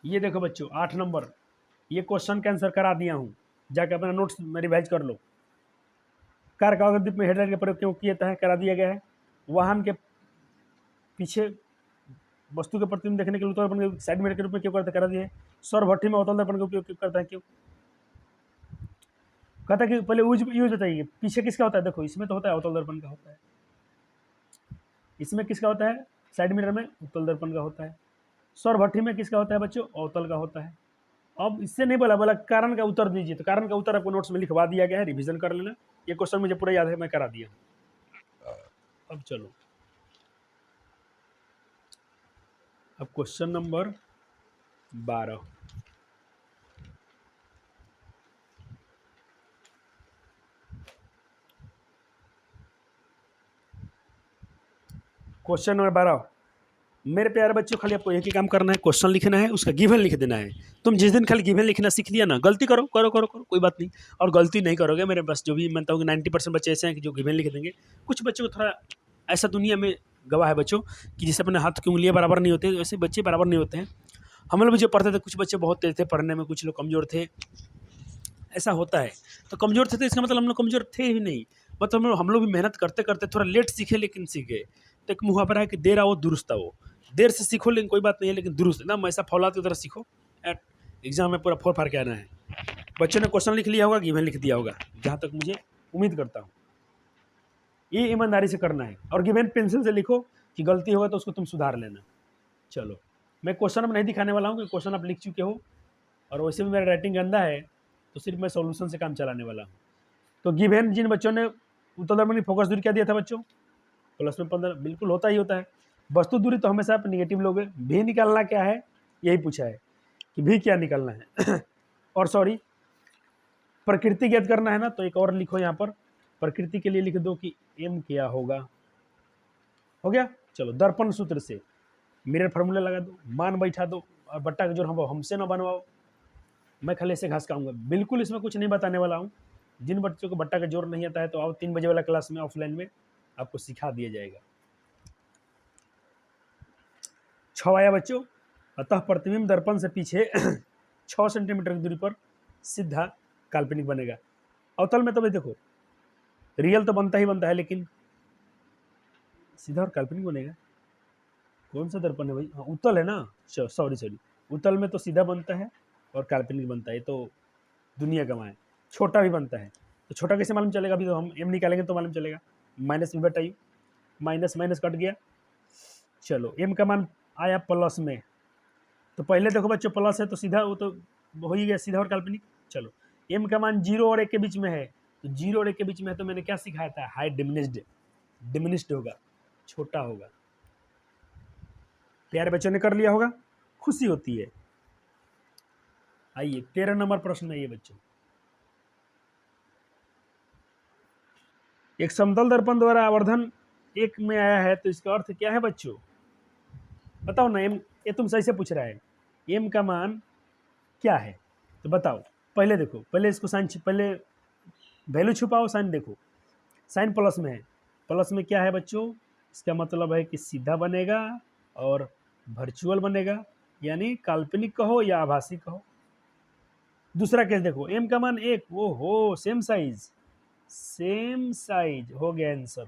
ये देखो बच्चों 8 नंबर, ये क्वेश्चन का आंसर करा दिया हूँ, जाके अपना नोट्स में रिवाइज कर लो। कार कागज दीप में हेडलाइट का प्रयोग क्यों किया था, करा दिया गया है। वाहन के पीछे वस्तु के प्रतिबिंब देखने के लिए उत्तल दर्पण के साइड मिरर के रूप में क्यों करते, करा दिया है। सौर भट्टी में अवतल दर्पण का उपयोग क्यों करता है, क्यों। कहता है कि पहले यूज बताइए, पीछे किसका होता है, देखो इसमें तो होता है अवतल दर्पण का होता है, इसमें किसका होता है, साइड मिरर में उत्तल दर्पण का होता है। सौर भट्टी में किसका होता है बच्चों, अवतल का होता है। अब इससे नहीं बोला, बोला कारण का उत्तर दीजिए, तो कारण का उत्तर आपको नोट्स में लिखवा दिया गया है, रिवीजन कर लेना। ये क्वेश्चन मुझे पूरा याद है, मैं करा दिया। अब चलो, अब क्वेश्चन नंबर 12। क्वेश्चन नंबर 12, मेरे प्यारे बच्चों खाली आपको एक ही काम करना है, क्वेश्चन लिखना है, उसका गिवन लिख देना है। तुम जिस दिन खाली गिवन लिखना सीख लिया ना, गलती करो करो करो करो कोई बात नहीं, और गलती नहीं करोगे। मेरे पास जो भी मानता हूँ कि 90% बच्चे ऐसे हैं कि जो गिवन लिख देंगे। कुछ बच्चों को थोड़ा ऐसा दुनिया में गवाह है बच्चों कि जैसे अपने हाथ की उंगलियाँ बराबर नहीं होती, वैसे बच्चे बराबर नहीं होते हैं। हम लोग जो पढ़ते थे, कुछ बच्चे बहुत तेज थे पढ़ने में, कुछ लोग कमज़ोर थे, ऐसा होता है। तो कमज़ोर थे तो इसका मतलब हम लोग कमज़ोर थे ही नहीं, मतलब हम लोग भी मेहनत करते करते थोड़ा लेट सीखे, लेकिन सीखे। तो एक मुहावरा है कि देर आओ दुरुस्त आओ, देर से सीखो लेकिन कोई बात नहीं है, लेकिन दुरुस्त एकदम ऐसा फौलाद की तरह सीखो, एग्जाम में पूरा फोड़ फाड़ के आना है। बच्चों ने क्वेश्चन लिख लिया होगा, गिवन लिख दिया होगा, जहाँ तक मुझे उम्मीद करता हूँ। ये ईमानदारी से करना है, और गिवन पेंसिल से लिखो कि गलती होगा तो उसको तुम सुधार लेना। चलो मैं क्वेश्चन अब नहीं दिखाने वाला हूँ, क्योंकि क्वेश्चन आप लिख चुके हो, और वैसे भी मेरा राइटिंग गंदा है, तो सिर्फ मैं सॉल्यूशन से काम चलाने वाला हूँ। तो गिवन जिन बच्चों ने उत्तल दर्पण की फोकस दूरी क्या दिया था बच्चों, प्लस में 15, बिल्कुल होता ही होता है। वस्तु दूरी तो हमेशा आप निगेटिव लोगे। भी निकालना क्या है, यही पूछा है कि भी क्या निकालना है और सॉरी प्रकृति ज्ञात करना है ना, तो एक और लिखो यहाँ पर, प्रकृति के लिए लिख दो कि m क्या होगा, हो गया। चलो दर्पण सूत्र से मिरर फार्मूला लगा दो, मान बैठा दो, और बट्टा का जोड़ हम हमसे ना बनवाओ, मैं खाली ऐसे घास खाऊंगा। बिल्कुल इसमें कुछ नहीं बताने वाला हूँ। जिन बच्चों को बट्टा का जोड़ नहीं आता है तो आओ 3 बजे वाला क्लास में ऑफलाइन में आपको सिखा दिया जाएगा। 6 आया बच्चों। अतः प्रतिबिंब दर्पण से पीछे 6 सेंटीमीटर की दूरी पर सीधा काल्पनिक बनेगा। अवतल में तो भाई देखो रियल तो बनता ही बनता है, लेकिन सीधा और काल्पनिक बनेगा। कौन सा दर्पण है भाई? हाँ उत्तल है ना, सॉरी उत्तल में तो सीधा बनता है और काल्पनिक बनता है, तो दुनिया का है। छोटा भी बनता है, तो छोटा कैसे मालूम चलेगा? अभी तो हम एम निकालेंगे तो मालूम चलेगा। माइनस में बटा यू, माइनस माइनस कट गया। चलो एम का मान आया प्लस में, तो पहले देखो बच्चों प्लस है तो सीधा वो तो हो ही गया, सीधा और काल्पनिक। चलो एम का मान 0 और 1 के बीच में है, तो 0 और 1 के बीच में है तो मैंने क्या सिखाया था? हाई डिमिनिस्ड होगा, छोटा होगा। प्यारे बच्चों ने कर लिया होगा, खुशी होती है। आइए 13 नंबर प्रश्न है ये बच्चों। एक समतल दर्पण द्वारा आवर्धन 1 में आया है, तो इसका अर्थ क्या है बच्चों? बताओ ना। एम ये तुम सही से पूछ रहा है, एम का मान क्या है तो बताओ। पहले देखो, पहले इसको साइन, पहले वैल्यू छुपाओ, साइन देखो। साइन प्लस में है, प्लस में क्या है बच्चों? इसका मतलब है कि सीधा बनेगा और वर्चुअल बनेगा, यानी काल्पनिक कहो या आभासी कहो। दूसरा केस देखो, एम का मान 1, वो हो सेम साइज हो गया आंसर।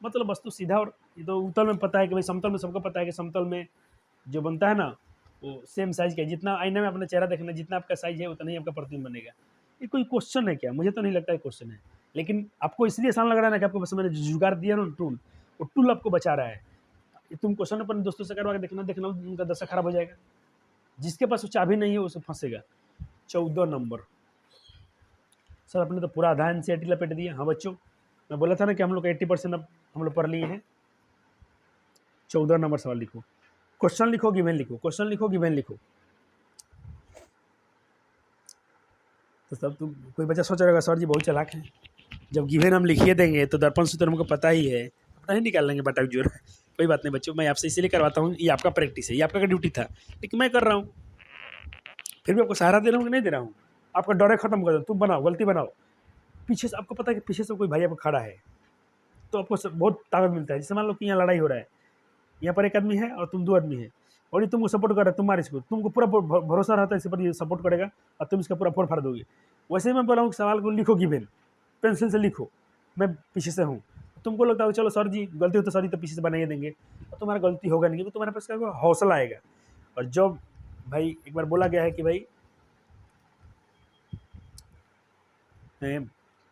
मतलब वस्तु सीधा और ये तो उत्तल में पता है कि भाई, समतल में सबको पता है कि समतल में जो बनता है ना वो सेम साइज का है। जितना आईने में अपना चेहरा देखना, जितना आपका साइज है उतना ही आपका प्रतिबिंब बनेगा। ये कोई क्वेश्चन है क्या? मुझे तो नहीं लगता है क्वेश्चन है, लेकिन आपको इसलिए आसान लग रहा है ना कि आपको बस मैंने जुगाड़ दिया ना टूल, वो टूल आपको बचा रहा है। ये तुम क्वेश्चन अपने दोस्तों से करवा के देखना उनका दशा खराब हो जाएगा। जिसके पास वो चाबी नहीं है उसे फंसेगा। 14 नंबर। सर अपने तो पूरा आधा एनसीईआरटी लपेट दिया। हाँ बच्चों, मैं बोला था ना कि हम लोग 80% अब हम लोग पढ़ लिए हैं। 14 नंबर सवाल लिखो, क्वेश्चन लिखो, गिवन लिखो, क्वेश्चन लिखो, गिवन लिखो। तो सब तुम, कोई बच्चा सोच रहा होगा सर जी बहुत चालाक है, जब गिवन हम लिखिए देंगे तो दर्पण सूत्र हमको पता ही है, अपना ही निकाल लेंगे बटा जोड़। कोई बात नहीं बच्चों, मैं आपसे इसीलिए करवाता हूँ, ये आपका प्रैक्टिस है, ये आपका ड्यूटी था, लेकिन मैं कर रहा हूँ। फिर भी आपको सहारा दे रहा हूँ कि नहीं दे रहा हूँ? आपका डर खत्म कर दो, तुम बनाओ, गलती बनाओ। पीछे से आपको पता है कि पीछे से कोई भाई आपको खड़ा है, तो आपको बहुत ताकत मिलता है। जैसे मान लो कि यहाँ लड़ाई हो रहा है, यहाँ पर एक आदमी है और तुम 2 आदमी है, और ये तुमको सपोर्ट कर रहा है, तुम मार इसको, तुमको पूरा भरोसा रहता है इस पर ये सपोर्ट करेगा और तुम इसका पूरा फोड़ फाड़ दोगे। वैसे ही मैं बोला हूँ सवाल को लिखो, गिवन पेंसिल से लिखो, मैं पीछे से हूँ, तुमको लगता है चलो सर जी गलती हो तो सर जी तो पीछे से बनाइए देंगे, और तुम्हारा गलती होगा नहीं, क्योंकि तुम्हारे पास क्या होगा? हौसला आएगा। और जब भाई एक बार बोला गया है कि भाई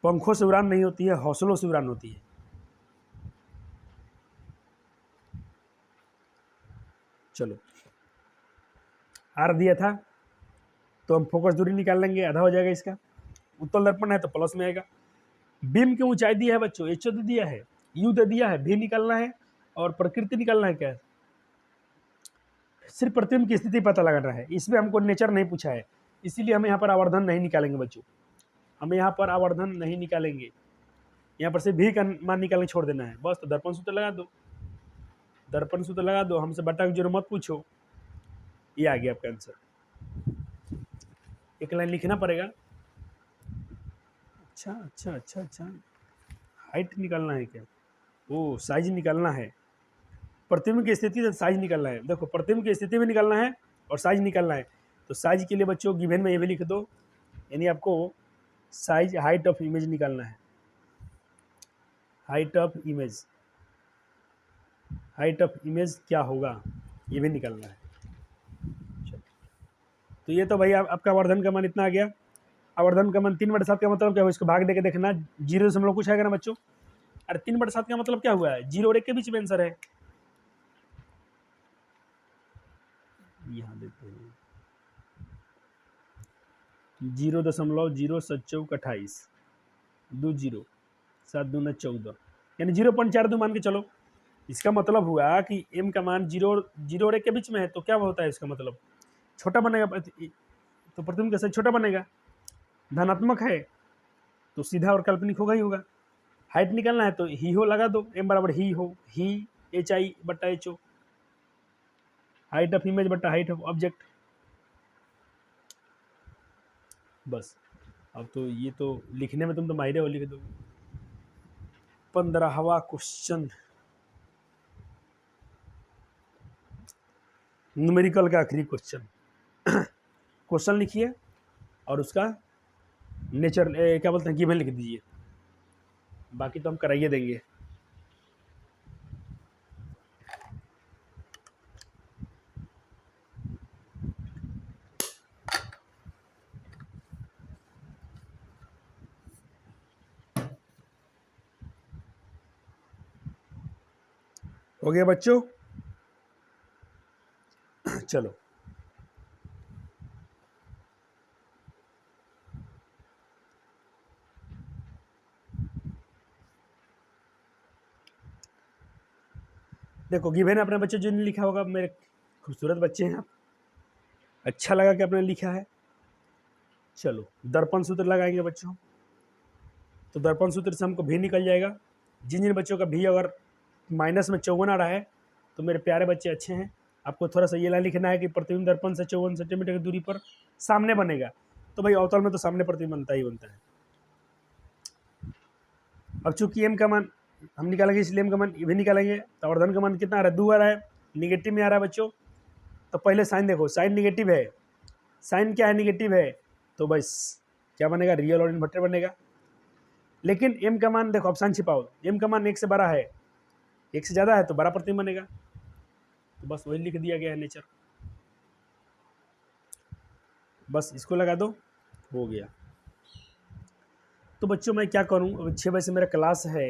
पंखों से उड़ान नहीं होती है, हौसलों से उड़ान होती है। चलो आर दिया था तो हम फोकस दूरी निकाल लेंगे, आधा हो जाएगा इसका। उत्तल दर्पण है तो प्लस में आएगा। बीम की ऊंचाई दी है बच्चों, एच दे दिया है, यू दे दिया है, भी निकालना है और प्रकृति निकालना है। क्या है? सिर्फ प्रतिबिंब की स्थिति पता लगाना है, इसमें हमको नेचर नहीं पूछा है, इसीलिए हम यहाँ पर आवर्धन नहीं निकालेंगे बच्चों, हम यहाँ पर आवर्धन नहीं निकालेंगे। यहाँ पर से भी का मान निकाल के छोड़ देना है बस। तो दर्पण सूत्र लगा दो, दर्पण सूत्र लगा दो, हमसे बटा की जरूरत मत पूछो। ये आ गया आपका आंसर। एक लाइन लिखना पड़ेगा। अच्छा अच्छा अच्छा अच्छा, हाइट निकालना है क्या? ओ साइज निकालना है, प्रतिबिंब की स्थिति से साइज निकालना है। देखो प्रतिबिंब की स्थिति में निकालना है और साइज निकालना है, तो साइज के लिए बच्चों गिवन में ये भी लिख दो, यानी आपको साइज हाइट ऑफ इमेज निकालना है। Height of image, height of image क्या होगा ये भी निकालना है। चलो तो ये तो भाई आपका आवर्धन का मान इतना आ गया। आवर्धन का मान 3/7 का मतलब क्या हुआ? इसको भाग देके देखना, 0 कुछ आएगा ना बच्चों। अरे 3/7 का मतलब क्या हुआ है? 0 और 1 के बीच में आंसर है। यहाँ देखते हैं 0.07 2 0 7 दूना 14, यानी 0.42 मान के चलो। इसका मतलब हुआ कि m का मान 0 और 1 के बीच में है, तो क्या होता है इसका मतलब? छोटा बनेगा, तो प्रतिबिंब का साइज छोटा बनेगा। धनात्मक है तो सीधा और काल्पनिक होगा ही होगा। हाइट निकालना है तो ही हो लगा दो, m बराबर ही हो, ही HI/HO, हाइट ऑफ इमेज बटा हाइट ऑफ ऑब्जेक्ट। बस अब तो ये तो लिखने में तुम तो माहिर हो, लिख दो। 15वां क्वेश्चन, न्यूमेरिकल का आखिरी क्वेश्चन। क्वेश्चन लिखिए और उसका नेचर क्या बोलते हैं गिवन लिख दीजिए, बाकी तो हम कराइए देंगे। हो गया बच्चों? चलो देखो, गिवन है अपने बच्चे जो नहीं लिखा होगा, मेरे खूबसूरत बच्चे हैं आप, अच्छा लगा कि आपने लिखा है। चलो दर्पण सूत्र लगाएंगे बच्चों। तो दर्पण सूत्र से हमको भी निकल जाएगा। जिन जिन बच्चों का भी अगर माइनस में 54 आ रहा है तो मेरे प्यारे बच्चे अच्छे हैं। आपको थोड़ा सा ये लाइन लिखना है कि प्रतिबिंब दर्पण से 54 सेंटीमीटर की दूरी पर सामने बनेगा। तो भाई अवतल में तो सामने प्रतिबिंब बनता ही बनता है। अब चूंकि एम का मान हम निकालेंगे, इसलिए एम का मान भी निकालेंगे। तो आवर्धन का मान कितना आ रहा है? 2 आ रहा है, निगेटिव में आ रहा है बच्चों। तो पहले साइन देखो, साइन निगेटिव है, साइन क्या है? निगेटिव है, तो बस क्या बनेगा? रियल और इन्वर्टर बनेगा। लेकिन एम का मान देखो, ऑप्शन छिपाओ, एम का मान 1 से बड़ा है, 1 से ज़्यादा है तो बड़ा प्रतिबिंब बनेगा। तो बस वही लिख दिया गया है नेचर, बस इसको लगा दो, हो गया। तो बच्चों मैं क्या करूं, अब 6 बजे से मेरा क्लास है,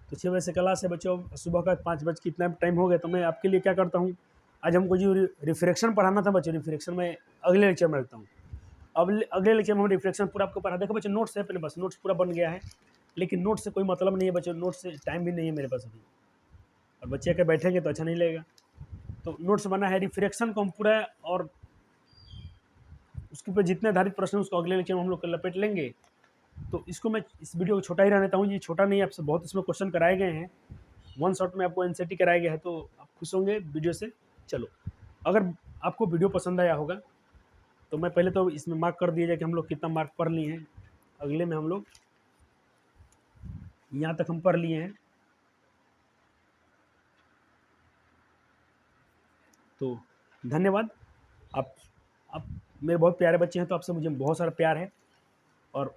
तो 6 बजे से क्लास है बच्चों, सुबह का 5 बज के इतना टाइम हो गया। तो मैं आपके लिए क्या करता हूं, आज हमको जो रिफ्रैक्शन पढ़ाना था बच्चों, रिफ्रैक्शन में अगले लेक्चर में रखता हूँ। अब अगले लेक्चर में हम रिफ्रैक्शन पूरा आपको पढ़ा। देखो बच्चों नोट्स है अपने पास, नोट्स पूरा बन गया है, लेकिन नोट्स से कोई मतलब नहीं है बच्चों, नोट्स से टाइम भी नहीं है मेरे पास अभी, और बच्चे के बैठेंगे तो अच्छा नहीं लगेगा। तो नोट्स बना है रिफ्रैक्शन को हम पूरा, और उसके ऊपर जितने आधारित प्रश्न उसको अगले लेक्चर में हम लोग लपेट लेंगे। तो इसको मैं इस वीडियो को छोटा ही रहने देता हूँ। ये छोटा नहीं, आपसे बहुत इसमें क्वेश्चन कराए गए हैं, 1 शॉट में आपको एनसीईआरटी कराया गया है, तो आप खुश होंगे वीडियो से। चलो अगर आपको वीडियो पसंद आया होगा तो मैं पहले तो इसमें मार्क कर दिया जाए कि हम लोग कितना मार्क पढ़ लिए हैं। अगले में हम लोग यहाँ तक हम पढ़ लिए हैं। तो धन्यवाद। आप मेरे बहुत प्यारे बच्चे हैं, तो आपसे मुझे बहुत सारा प्यार है। और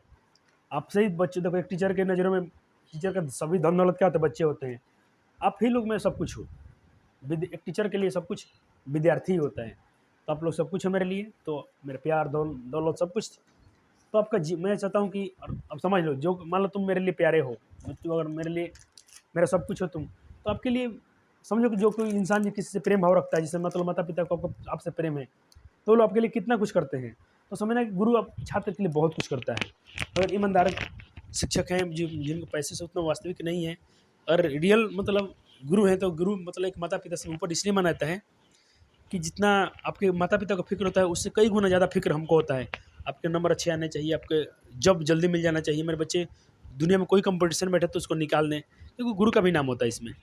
आपसे ही बच्चे, देखो एक टीचर के नज़रों में टीचर का सभी धन दौलत क्या होता है? बच्चे होते हैं। आप ही लोग में सब कुछ हो, एक टीचर के लिए सब कुछ विद्यार्थी होता है। तो आप लोग सब कुछ है मेरे लिए, तो मेरे प्यार दौलत सब कुछ। तो आपका मैं चाहता हूँ कि अब समझ लो, जो मान लो तुम मेरे लिए प्यारे हो, तो अगर मेरे लिए मेरा सब कुछ हो तुम, तो आपके लिए समझो कि जो कोई इंसान जो किसी से प्रेम भाव रखता है, जैसे मतलब माता पिता को आपसे प्रेम है, तो लोग आपके लिए कितना कुछ करते हैं। तो समझना कि गुरु आप छात्र के लिए बहुत कुछ करता है। अगर ईमानदार शिक्षक हैं जिनको पैसे से उतना वास्तविक नहीं है, और रियल मतलब गुरु हैं, तो गुरु मतलब एक माता पिता से ऊपर इसलिए माना जाता है कि जितना आपके माता पिता को फिक्र होता है उससे कई गुना ज़्यादा फिक्र हमको होता है। आपके नंबर अच्छे आने चाहिए, आपके जॉब जल्दी मिल जाना चाहिए। मेरे बच्चे दुनिया में कोई कंपटीशन में बैठे तो उसको निकाल दें, क्योंकि गुरु का भी नाम होता है इसमें।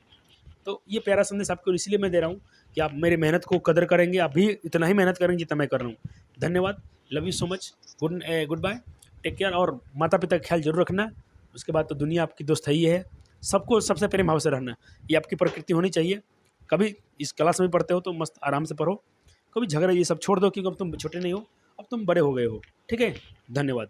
तो ये प्यारा संदेश आपको इसलिए मैं दे रहा हूँ कि आप मेरी मेहनत को कदर करेंगे, आप भी इतना ही मेहनत करेंगे जितना मैं कर रहा हूँ। धन्यवाद, love you so much, goodbye, take care. और माता पिता का ख्याल जरूर रखना। उसके बाद तो दुनिया आपकी दोस्त ही है। सबको सबसे प्रेम भाव से रहना, ये आपकी प्रकृति होनी चाहिए। कभी इस क्लास में पढ़ते हो तो मस्त आराम से पढ़ो, कभी झगड़ा ये सब छोड़ दो, क्योंकि अब तुम छोटे नहीं हो, अब तुम बड़े हो गए हो। ठीक है, धन्यवाद।